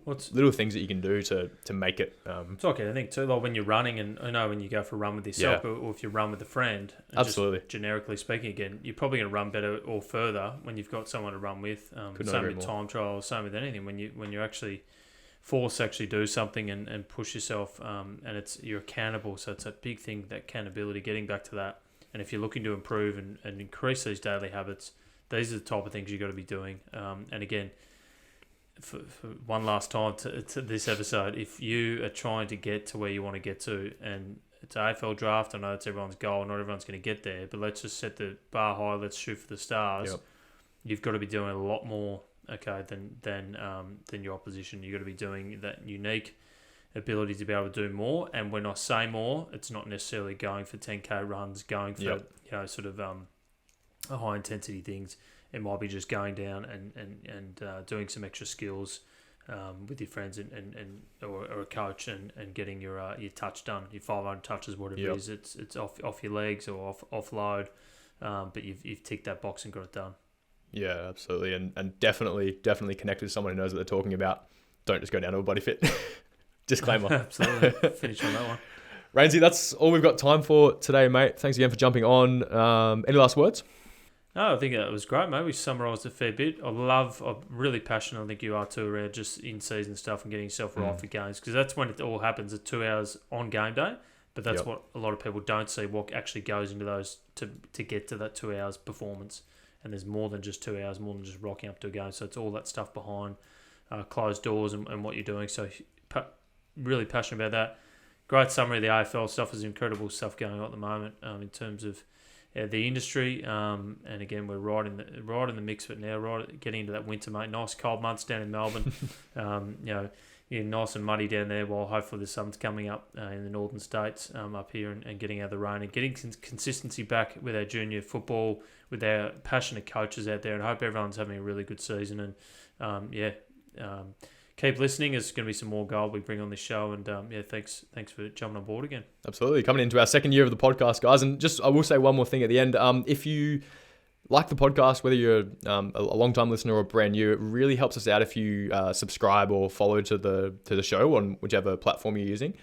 things that you can do to make it. It's okay. I think too, like when you're running, and I know when you go for a run with yourself, or if you run with a friend. Absolutely. Just generically speaking, again, you're probably going to run better or further when you've got someone to run with. Same with time trials, same with anything. When you're actually forced to actually do something and push yourself, and you're accountable. So it's a big thing, that accountability. Getting back to that, and if you're looking to improve and increase these daily habits, these are the type of things you've got to be doing. And again, for one last time to this episode, if you are trying to get to where you want to get to, and it's AFL draft, I know it's everyone's goal, not everyone's going to get there, but let's just set the bar high, let's shoot for the stars. Yep. You've got to be doing a lot more, than your opposition. You've got to be doing that unique ability to be able to do more. And when I say more, it's not necessarily going for 10K runs, going for sort of high intensity things. It might be just going down and doing some extra skills with your friends or a coach and getting your touch done, your 500 touches, whatever it is. It's off your legs or off load, but you've ticked that box and got it done. Yeah, absolutely, and definitely connect with someone who knows what they're talking about. Don't just go down to a body fit. Disclaimer. Absolutely. Finish on that one. Rainsy, that's all we've got time for today, mate. Thanks again for jumping on. Any last words? No, I think it was great, mate. We summarised a fair bit. I'm really passionate, I think you are too, around just in-season stuff and getting yourself right for games, because that's when it all happens at 2 hours on game day. But that's what a lot of people don't see, what actually goes into those to get to that 2 hours performance. And there's more than just 2 hours, more than just rocking up to a game. So it's all that stuff behind closed doors and what you're doing. So really passionate about that. Great summary of the AFL stuff. There's incredible stuff going on at the moment in terms of the industry. And again, we're right in the mix of it now. Getting into that winter, mate. Nice cold months down in Melbourne. Nice and muddy down there. While hopefully the sun's coming up in the northern states up here and getting out of the rain and getting consistency back with our junior football, with our passionate coaches out there. And I hope everyone's having a really good season. And keep listening. There's going to be some more gold we bring on this show. And thanks for jumping on board again. Absolutely. Coming into our second year of the podcast, guys. And just I will say one more thing at the end. If you like the podcast, whether you're a long-time listener or brand new, it really helps us out if you subscribe or follow to the show on whichever platform you're using.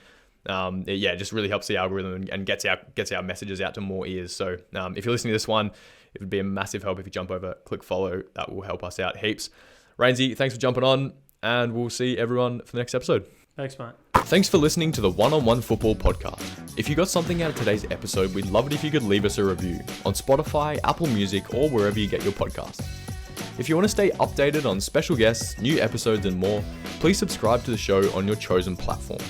It just really helps the algorithm and gets our messages out to more ears. So if you're listening to this one, it would be a massive help if you jump over, click follow. That will help us out heaps. Rainsy, thanks for jumping on, and we'll see everyone for the next episode. Thanks, mate. Thanks for listening to the One-on-One Football Podcast. If you got something out of today's episode, we'd love it if you could leave us a review on Spotify, Apple Music, or wherever you get your podcasts. If you want to stay updated on special guests, new episodes, and more, please subscribe to the show on your chosen platform.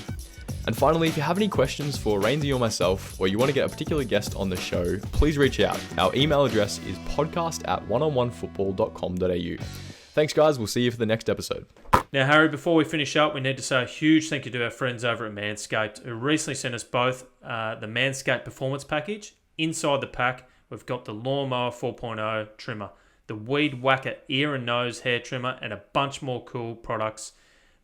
And finally, if you have any questions for Rainsy or myself, or you want to get a particular guest on the show, please reach out. Our email address is podcast@oneonfootball.com.au. Thanks, guys. We'll see you for the next episode. Now, Harry, before we finish up, we need to say a huge thank you to our friends over at Manscaped, who recently sent us both the Manscaped Performance Package. Inside the pack, we've got the Lawnmower 4.0 trimmer, the Weed Whacker ear and nose hair trimmer, and a bunch more cool products.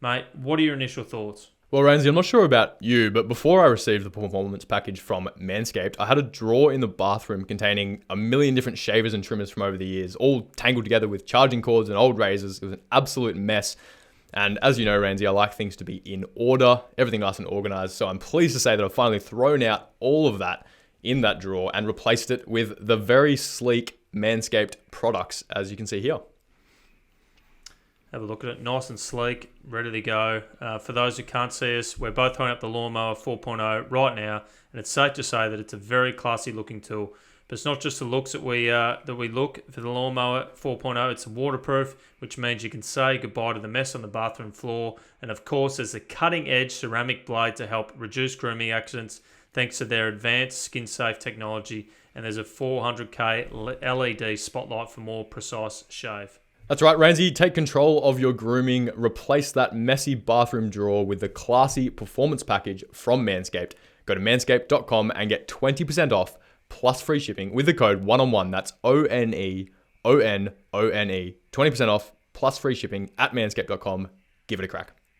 Mate, what are your initial thoughts? Well, Rainsy, I'm not sure about you, but before I received the performance package from Manscaped, I had a drawer in the bathroom containing a million different shavers and trimmers from over the years, all tangled together with charging cords and old razors. It was an absolute mess. And as you know, Rainsy, I like things to be in order, everything nice and organized. So I'm pleased to say that I've finally thrown out all of that in that drawer and replaced it with the very sleek Manscaped products, as you can see here. Have a look at it. Nice and sleek, ready to go. For those who can't see us, we're both holding up the Lawnmower 4.0 right now, and it's safe to say that it's a very classy looking tool. But it's not just the looks that we look for the Lawnmower 4.0. It's waterproof, which means you can say goodbye to the mess on the bathroom floor. And of course, there's a cutting-edge ceramic blade to help reduce grooming accidents thanks to their advanced skin-safe technology. And there's a 400K LED spotlight for more precise shave. That's right, Rainsy. Take control of your grooming. Replace that messy bathroom drawer with the classy performance package from Manscaped. Go to manscaped.com and get 20% off plus free shipping with the code ONEON1. That's ONEONONE. 20% off plus free shipping at manscaped.com. Give it a crack.